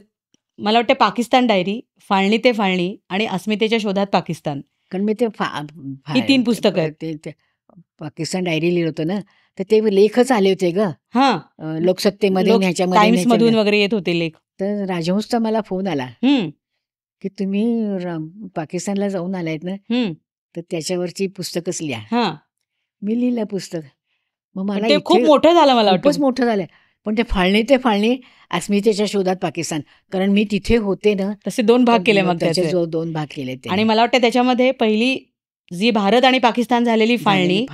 मला वाटतं पाकिस्तान डायरी, फाळणी ते फाळणी आणि अस्मितेच्या शोधात पाकिस्तान, कारण मी ते ही 3 पुस्तकं आहेत. ते पाकिस्तान डायरी लिहिलं होतं ना, तर ते लेखच आले होते ग. हां, लोकसत्तेमध्ये, टाइम्स मधून वगैरे येत होते लेख. तर राजहंसचा मला फोन आला की तुम्ही पाकिस्तानला जाऊन आलायत ना, तर त्याच्यावरची पुस्तकच लिहा. मी लिहिलं पुस्तक. मग मला ते खूप मोठं झालं, मला खूपच मोठं झालं. पण ते फाळणी अस्मितेच्या शोधात पाकिस्तान, कारण मी तिथे होते ना, तसे 2 भाग केले. मग त्याचे 2 भाग केले. आणि मला वाटतं त्याच्यामध्ये पहिली जी भारत आणि पाकिस्तान झालेली फाळणी,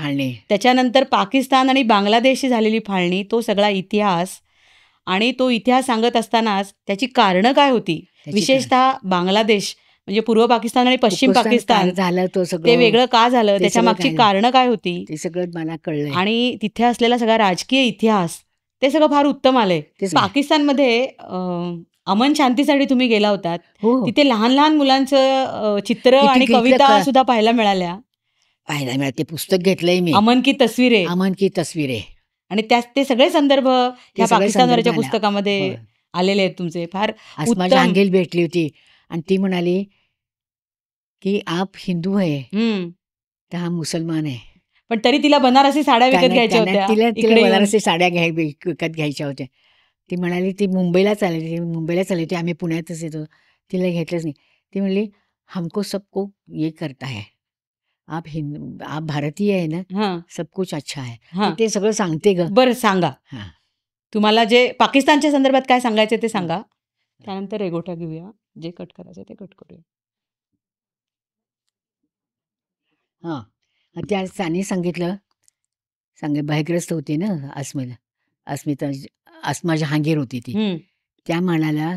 त्याच्यानंतर पाकिस्तान आणि बांगलादेशची झालेली फाळणी, तो सगळा इतिहास, आणि तो इतिहास सांगत असतानाच त्याची कारणं काय होती, विशेषतः बांगलादेश म्हणजे पूर्व पाकिस्तान आणि पश्चिम पाकिस्तान झालं, तो सगळं ते वेगळं का झालं, त्याच्या मागची कारणं काय होती, ते सगळं मला कळलं. आणि तिथे असलेला सगळा राजकीय इतिहास, ते सगळं फार उत्तम आलंय. पाकिस्तानमध्ये अमन शांतीसाठी तुम्ही गेला होतात. हो तिथे लहान लहान मुलांचं चित्र किती आणि घेतलं कविता का? सुद्धा पाहायला मिळाल्या. पाहायला मिळालं. ते पुस्तक घेतलंय मी, अमन की तस्वीरे, अमन की तस्वीरे. आणि ते सगळे संदर्भ ह्या सगळे पाकिस्तानवरच्या संदर्भ आल्या. पुस्तकामध्ये होय. आलेले आहेत तुमचे. फार अस्मा उत्तम. जहांगीर भेटली होती आणि ती म्हणाली की आप हिंदू है हम्म. तर हा मुसलमान आहे. पण तरी तिला बनारसी साड्या विकत त्यानं घ्यायच्या त्यानं होत्या तिला इकडे येऊन. बनारसी साड्या विकत घ्यायच्या होत्या. ती म्हणाली ती मुंबईला चालली होती, आम्ही पुण्यातच येतो. तिला घेतलंच नाही. ती म्हणली हमको सबको ये करता है, आप भारतीय आहे ना, हां सब कुछ अच्छा है. हां. ती ते सगळं सांगते ग. बरं सांगा, हां. तुम्हाला जे पाकिस्तानच्या संदर्भात काय सांगायचं ते सांगा. त्यानंतर रेगोटा घेऊया. जे कट करायचं ते कट करूया. हां. आणि त्या त्याने सांगितलं, भयग्रस्त होती ना अस्मा जहांगीर होती ती. हम्म, त्या म्हणाल्या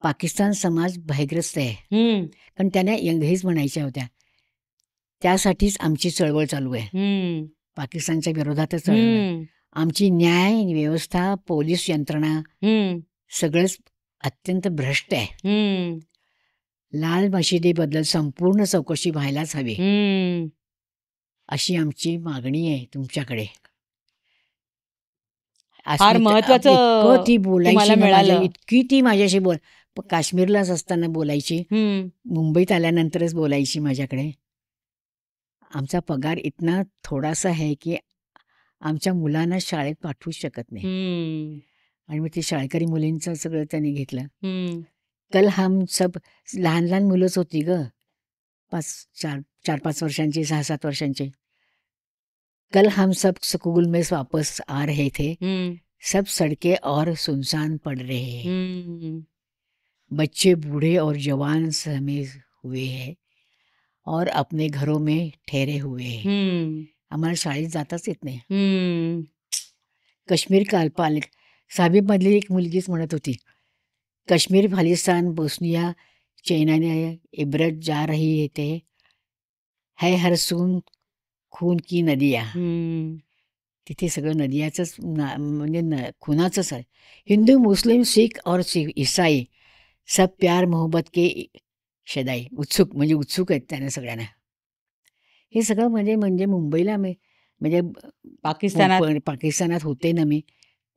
पाकिस्तान समाज भयग्रस्त आहे. हम्म, पण त्यांना हेच म्हणायच्या होत्या, त्यासाठीच आमची चळवळ चालू आहे. हम्म, पाकिस्तानच्या विरोधातच चळवळ आहे. हम्म, आमची न्याय व्यवस्था, पोलीस यंत्रणा हम्म, सगळंच अत्यंत भ्रष्ट आहे. हम्म, लाल मशिदीबद्दल संपूर्ण चौकशी व्हायलाच हवी, हम्म. अशी आमची मागणी आहे तुमच्याकडे. फार महत्वाचं इतकं ती बोलायची तुम्हाला ना मिळालं. इतकी ती माझ्याशी काश्मीरलाच असताना बोलायची, हम्म, मुंबईत आल्यानंतरच बोलायची माझ्याकडे. आमचा पगार इतना थोडासा आहे की आमच्या मुलांना शाळेत पाठवू शकत नाही. हम्म, आणि मग ते शाळकरी मुलींचं सगळं त्यांनी घेतलं. हम्म. कल हम सब लहान लहान मुलंच होती ग, 4-5 वर्षांची, 6-7 वर्षांची. कल हम सब स्कूल में वापस आ रहे थे, हम्म, सब सड़कें और सुनसान पड़ रहे हैं, हम्म, बच्चे बूढ़े और जवान समे हुए हैं और अपने घरों में ठहरे हुए हैं. हम्म, आम्हाला शाळेत जाताच येत नाही. हम्म. काश्मीर पालिक साहेबमधली एक मुलगीच म्हणत होती, कश्मीर खालिस्तान बोस्निया चैनाने इबरत जा रही थे, है हर सून खून की नदिया. हम्म. तिथे सगळं नदियाचंच म्हणजे खुनाचंच आहे. हिंदू मुस्लिम सिख और ईसाई सब प्यार मोहब्बत के शदाई. उत्सुक आहेत त्यांना सगळ्यांना. हे सगळं म्हणजे मुंबईला म्हणजे पाकिस्तानात होते ना मी,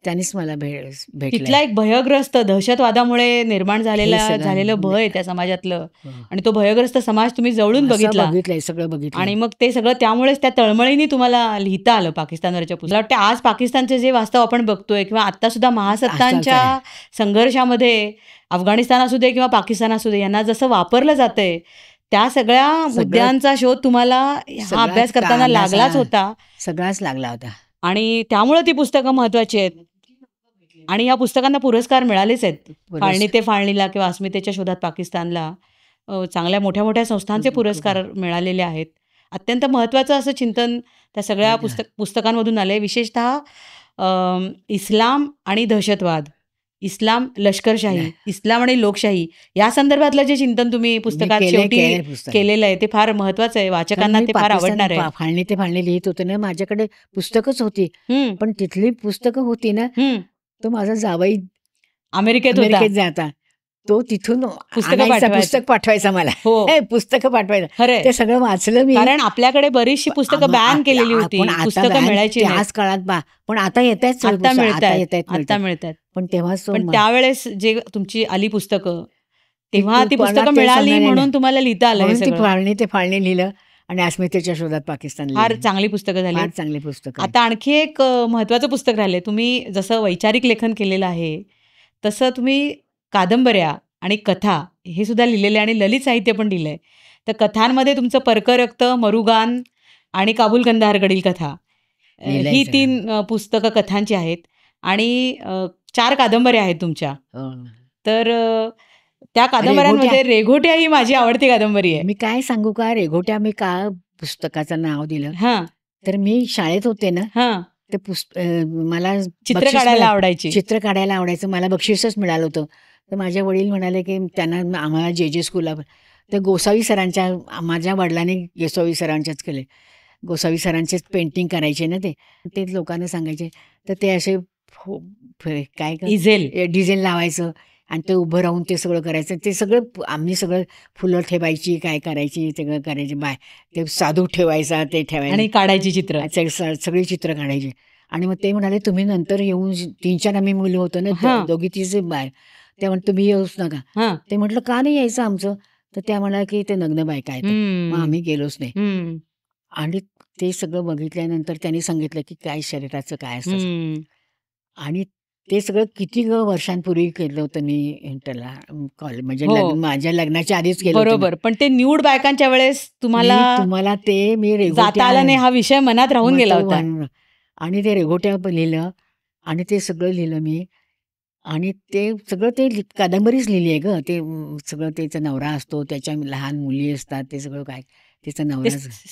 त्यांनीच मला भेटलं. तिथला एक भयग्रस्त दहशतवादामुळे निर्माण झालेलं भय त्या समाजातलं, आणि तो भयग्रस्त समाज तुम्ही जवळून बघितलंय, सगळं बघितलं. आणि मग ते सगळं त्यामुळेच त्या तळमळीने तुम्हाला लिहिता आलं पाकिस्तानवरच्या पुस्तकात. मला वाटतं आज पाकिस्तानचे जे वास्तव आपण बघतोय, किंवा आता सुद्धा महासत्तांच्या संघर्षामध्ये अफगाणिस्तान असू दे किंवा पाकिस्तान असू दे, यांना जसं वापरलं जातंय, त्या सगळ्या मुद्द्यांचा शोध तुम्हाला हा अभ्यास करताना लागलाच होता. सगळाच लागला होता. आणि त्यामुळे ती पुस्तकं महत्वाची आहेत. आणि या पुस्तकांना पुरस्कार मिळालेच आहेत. फाळणी ते फाळणीला किंवा अस्मितेच्या शोधात पाकिस्तानला चांगल्या मोठ्या मोठ्या संस्थांचे पुरस्कार मिळालेले आहेत. अत्यंत महत्त्वाचं असं चिंतन त्या सगळ्या पुस्तकांमधून आलं आहे. विशेषतः इस्लाम आणि दहशतवाद, इस्लाम लष्करशाही, इस्लाम आणि लोकशाही या संदर्भातलं जे चिंतन तुम्ही पुस्तकात शेवटी केलेलं आहे ते फार महत्वाचं आहे. वाचकांना ते फार आवडणार आहे. फाळणी ते फाळणी लिहित होते ना, माझ्याकडे पुस्तकच होती, पण तिथली पुस्तकं होती ना, तो माझा जावई अमेरिकेत जाता, तो तिथून पुस्तक पाठवायचा मला. पुस्तकं पाठवायचं, ते सगळं वाचलं मी. कारण आपल्याकडे बरीचशी पुस्तकं बॅन केलेली होती, पुस्तकं मिळायची त्याच काळात. पण आता येत आहेत, आता मिळतात. पण तेव्हा त्यावेळेस जे तुमची आली पुस्तकं, तेव्हा ती पुस्तकं मिळाली म्हणून तुम्हाला लिहिता आलं. फाळणी ते फाळणी लिहिलं आणि अस्मितेच्या शोधात पाकिस्तान. फार चांगली पुस्तकं झाली, चांगली पुस्तकं. आता आणखी एक महत्वाचं पुस्तक राहिले. तुम्ही जसं वैचारिक लेखन केलेलं आहे तसं तुम्ही कादंबऱ्या आणि कथा हे सुद्धा लिहिलेले आणि ललित साहित्य पण लिहिलंय. तर कथांमध्ये तुमचं परक रक्त, मरुगान आणि काबुल कंदाहारकडील कथा ही 3 पुस्तकं कथांची आहेत. आणि 4 कादंबऱ्या आहेत तुमच्या. तर त्या कादंबऱ्यांमध्ये रेघोट्या ही माझी आवडती कादंबरी आहे. मी काय सांगू का, रेघोट्या मी का पुस्तकाचं नाव दिलं, तर मी शाळेत होते ना, ते मला चित्र काढायला आवडायचं. मला बक्षीसच मिळालं होतं. तर माझे वडील म्हणाले की त्यांना आम्हाला जे स्कूलला, तर गोसावी सरांच्या, माझ्या वडिलांनी गोसावी सरांच्याच केले. गोसावी सरांचेच पेंटिंग करायचे ना, ते लोकांना सांगायचे. तर ते असे काय डिझेल लावायचं आणि ते उभं राहून ते सगळं करायचं. ते सगळं आम्ही सगळं फुलं ठेवायची, काय करायची, सगळं करायची. ते साधू ठेवायचा, ते ठेवायचं आणि काढायची चित्र. सगळी चित्र काढायची. आणि मग ते म्हणाले तुम्ही नंतर येऊन 3-4 आम्ही मुलं होतो ना, हां. 2-3 बाय, त्या म्हणत तुम्ही येऊच नका. हां. ते म्हटलं का नाही यायचं आमचं? तर त्या म्हणाल्या की ते नग्न बायका आहेत. मग हम्म. आम्ही गेलोच नाही. हम्म. आणि ते सगळं बघितल्यानंतर त्यांनी सांगितलं की काय शरीराचं काय असतं. हम्म. आणि ते सगळं किती वर्षांपूर्वी केलं होतं मी त्याला कॉलेज, म्हणजे हो. माझ्या लग्नाच्या आधीच केलं होतं मी. बरोबर. पण ते न्यूड बायकांच्या वेळेस तुम्हाला ते मी जाता आलं नाही, हा विषय मनात राहून गेला होता. आणि ते रेघोट्या लिहिलं आणि ते सगळं लिहिलं मी. आणि ते सगळं ते कादंबरीच लिहिली आहे ग. ते सगळं त्याचा नवरा असतो, त्याच्या लहान मुली असतात, ते सगळं काय त्याचा नवरा,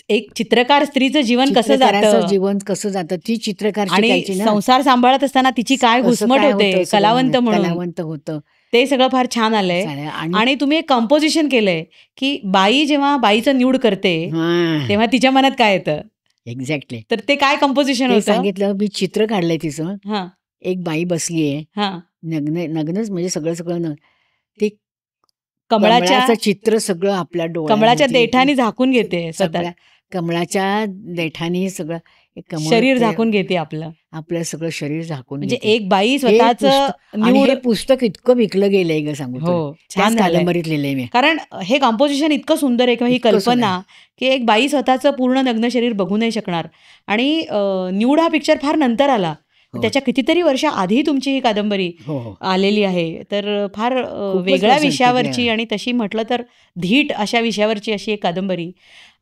एक चित्रकार स्त्रीचं जीवन कसं चित्रकाराचं जातं, जीवन कसं जातं, ती चित्रकार आणि शिकायची ना. संसार सांभाळत असताना तिची काय कसं घुसमट काय होते होतं सगळं, कलावंत म्हणून, कलावंत होतं. ते सगळं फार छान आलंय. आणि तुम्ही एक कंपोजिशन केलंय की बाई जेव्हा बाईचं न्यूड करते तेव्हा तिच्या मनात काय येतं. एक्झॅक्टली. तर ते काय कंपोजिशन ते होतं. सांगितलं. मी चित्र काढलंय तिचं. हां. एक बाई बसली आहे, हां. नग्नच, म्हणजे सगळं ते कमळाच्या कमळाचं चित्र सगळं आपल्या कमळाच्या डोळ्यामध्ये, देठाने झाकून घेते स्वतः, सगळ्या कमळाच्या देठाने सगळं शरीर झाकून घेते आपलं सगळं शरीर झाकून म्हणजे घेते. एक बाई हे स्वतःचं आणि न्यूड. हे पुस्तक इतकं विकलं गेलंय ग, सांगू तुला. हो, त्याच छान झालंय. कादंबरीत लिहिलंय मी. कारण हे कंपोजिशन इतकं सुंदर आहे, किंवा ही इतकं कल्पना की एक बाई स्वतःचं पूर्ण नग्न शरीर बघू नाही शकणार. आणि न्यूड हा पिक्चर फार नंतर आला, हो. त्याच्या कितीतरी वर्ष आधी तुमची ही कादंबरी हो. आलेली आहे. तर फार वेगळ्या वर्षांपूर्वी विषयावरची, आहे. आणि तशी म्हटलं तर धीट अशा विषयावरची अशी एक कादंबरी.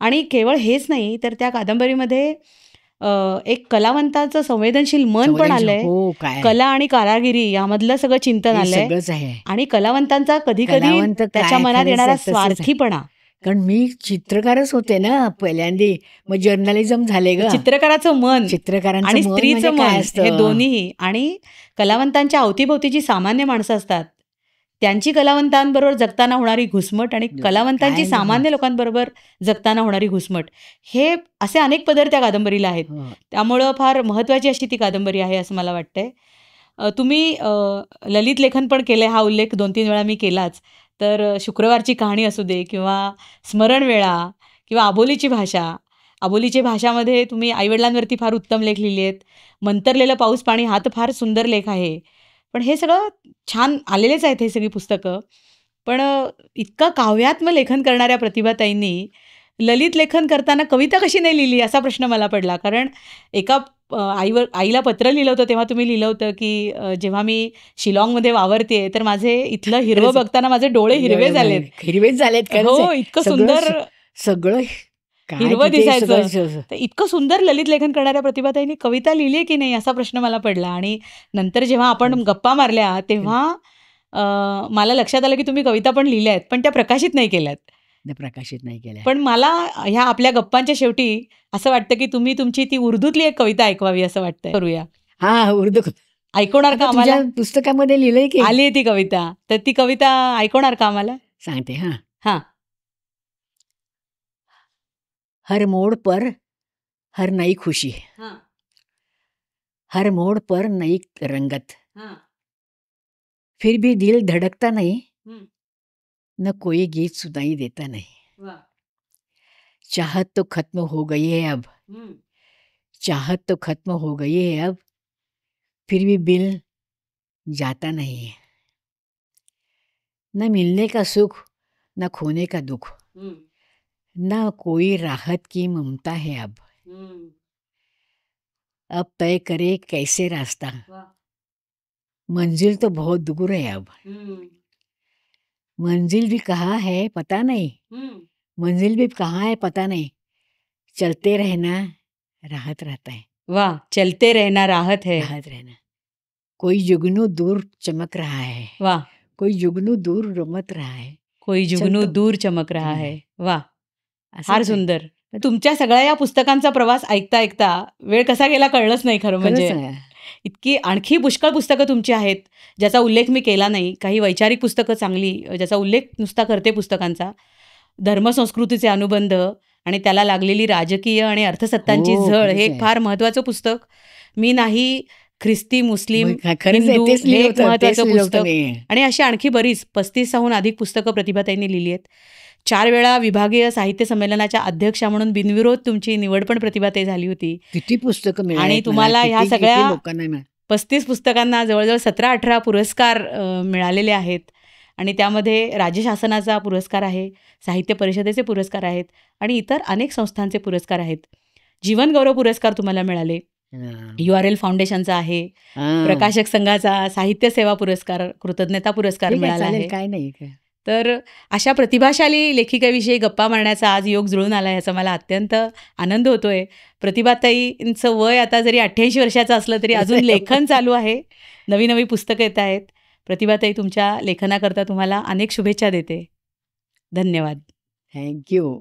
आणि केवळ हेच नाही, तर त्या कादंबरीमध्ये एक कलावंताचं संवेदनशील मन पण आलंय. हो, काय कला आणि कारागिरी यामधलं सगळं चिंतन हे आलंय. सगळंच आहे. आणि कलावंतांचा कधी कधी कलावंत काय, त्याच्या मनात खरंच येणारा तसंच आहे. स्वार्थीपणा. कारण मी चित्रकारच होते ना पहिल्यांदी, मग जर्नलिझम झाले ग. चित्रकाराचं मन चित्रकारांचं आणि मन स्त्रीचं म्हणजे काय मन, असतं, हे दोन्ही. आणि कलावंतांच्या अवतीभोवती जी सामान्य माणसं असतात, त्यांची कलावंतांबरोबर जगताना होणारी घुसमट, आणि कलावंतांची काय सामान्य लोकांबरोबर जगताना होणारी घुसमट, हे असे अनेक पदर त्या कादंबरीला आहेत. हो. त्यामुळं फार महत्त्वाची अशी ती कादंबरी आहे असं मला वाटतंय. तुम्ही ललित लेखन पण केलं आहे, हा उल्लेख 2-3 वेळा मी केलाच. तर शुक्रवारची कहाणी असू दे, किंवा स्मरणवेळा, किंवा आबोलीची भाषा. आबोलीची भाषामध्ये तुम्ही आईवडिलांवरती फार उत्तम लेख लिहिले आहेत. मंतरलेलं पाऊस पाणी हा तर फार सुंदर लेख आहे. पण हे सगळं छान आलेलेच आहेत हे सगळी पुस्तकं. पण इतकं काव्यात्म लेखन करणाऱ्या प्रतिभाताईंनी ललित लेखन करताना कविता कशी नाही लिहिली, असा प्रश्न मला पडला. कारण एका आईला पत्र लिहिलं होतं, तेव्हा तुम्ही लिहिलं होतं की जेव्हा मी शिलाँगमध्ये वावरते तर माझे इथलं हिरवं बघताना माझे डोळे हिरवे झालेत. हिरवेच झालेत. हो, इतकं सुंदर सगळं काय हिरवं तिथे दिसायचं. सगळं. तर इतकं सुंदर ललित लेखन करणाऱ्या प्रतिभाताईंनी कविता लिहिली आहे की नाही, असा प्रश्न मला पडला. आणि नंतर जेव्हा आपण गप्पा मारल्या तेव्हा मला लक्षात आलं की तुम्ही कविता पण लिहिल्या आहेत, पण त्या प्रकाशित नाही केल्यात. प्रकाशित नाही केल्या. पण मला ह्या आपल्या गप्पांच्या शेवटी असं वाटतं की तुम्ही तुमची ती उर्दूतली एक कविता ऐकवावी असं वाटतंय. करूया. हा, उर्दू ऐकवणार का आम्हाला? तुझ्या पुस्तकामध्ये लिहिलंय की? आली आहे ती कविता. तर ती कविता ऐकवणार का आम्हाला? सांगते. हा. हां. हर मोड़ पर हर नई खुशी, हां. हर मोड़ पर नई रंगत, हां. फिर भी दिल धड़कता नहीं, हं. न कोई गीत सुनाई देता नहीं. वाह. चाहत तो खत्म हो गई है अब, हं. चाहत तो खत्म हो गई है अब, फिर भी दिल जाता नहीं है. न मिलने का सुख, न खोने का दुख, हं. न कोई राहत की ममता है अब. हं. अब तय करे कैसे रास्ता, वाह. मंजिल तो बहुत दूर है अब. हं. मंजिल भी कहाँ है पता नहीं, हं. मंजिल भी कहाँ है पता नहीं, चलते रहना राहत रहता है. वाह. चलते रहना राहत है. राहत रहना. कोई जुगनू दूर चमक रहा है, वाह. कोई जुगनू दूर रमत रहा है. कोई जुगनू चलतो. दूर चमक रहा है. वाह. असंच फार आहे. सुंदर. तुमच्या सगळ्या या पुस्तकांचा प्रवास ऐकता ऐकता वेळ कसा गेला कळलंच नाही खरं म्हणजे. खरंच आहे. इतकी आणखी पुष्कळ पुस्तकं तुमची आहेत ज्याचा उल्लेख मी केला नाही. काही वैचारिक पुस्तकं चांगली, ज्याचा उल्लेख नुसता करते पुस्तकांचा. धर्मसंस्कृतीचे अनुबंध आणि त्याला लागलेली राजकीय आणि अर्थसत्तांची हो, झळ, खरंच हे एक आहे. फार महत्त्वाचं पुस्तक. मी नाही ख्रिस्ती, मुस्लिम, खरंच आहे, हिंदू तेच हे लिहिलं एक होतं, तेच महत्त्वाचं लिहिलं होतं पुस्तक मी. आणि अशी आणखी बरीच 35हून अधिक पुस्तकं प्रतिभाताईंनी लिहिली आहेत. 4 वेळा विभागीय साहित्य संमेलनाच्या अध्यक्षा म्हणून बिनविरोध तुमची निवड पण प्रतिभाताई झाली होती. किती पुस्तकं मिळाली आणि आहेत मला, तुम्हाला ह्या किती सगळ्या किती लोकांना मिळाली. 35 पुस्तकांना जवळजवळ 17-18 पुरस्कार मिळालेले आहेत आणि त्यामध्ये राज्य शासनाचा पुरस्कार आहे, साहित्य परिषदेचे पुरस्कार आहेत आणि इतर अनेक संस्थांचे पुरस्कार आहेत. जीवनगौरव पुरस्कार तुम्हाला मिळाले. हां. URL फाउंडेशनचा आहे, हां. प्रकाशक संघाचा साहित्य सेवा पुरस्कार, कृतज्ञता पुरस्कार ठीक आहे, मिळाला चालेल, आहे. काय नाही काय. तर अशा प्रतिभाशाली लेखिकेविषयी गप्पा मारण्याचा आज योग जुळून आला, याचा मला अत्यंत आनंद होतोय. प्रतिभाताईंचं वय आता जरी 88 वर्षाचं असलं तरी अजून लेखन चालू आहे, नवी नवी पुस्तकं येत आहेत. प्रतिभाताई, तुमच्या लेखनाकरता तुम्हाला अनेक शुभेच्छा देते. धन्यवाद. थँक्यू.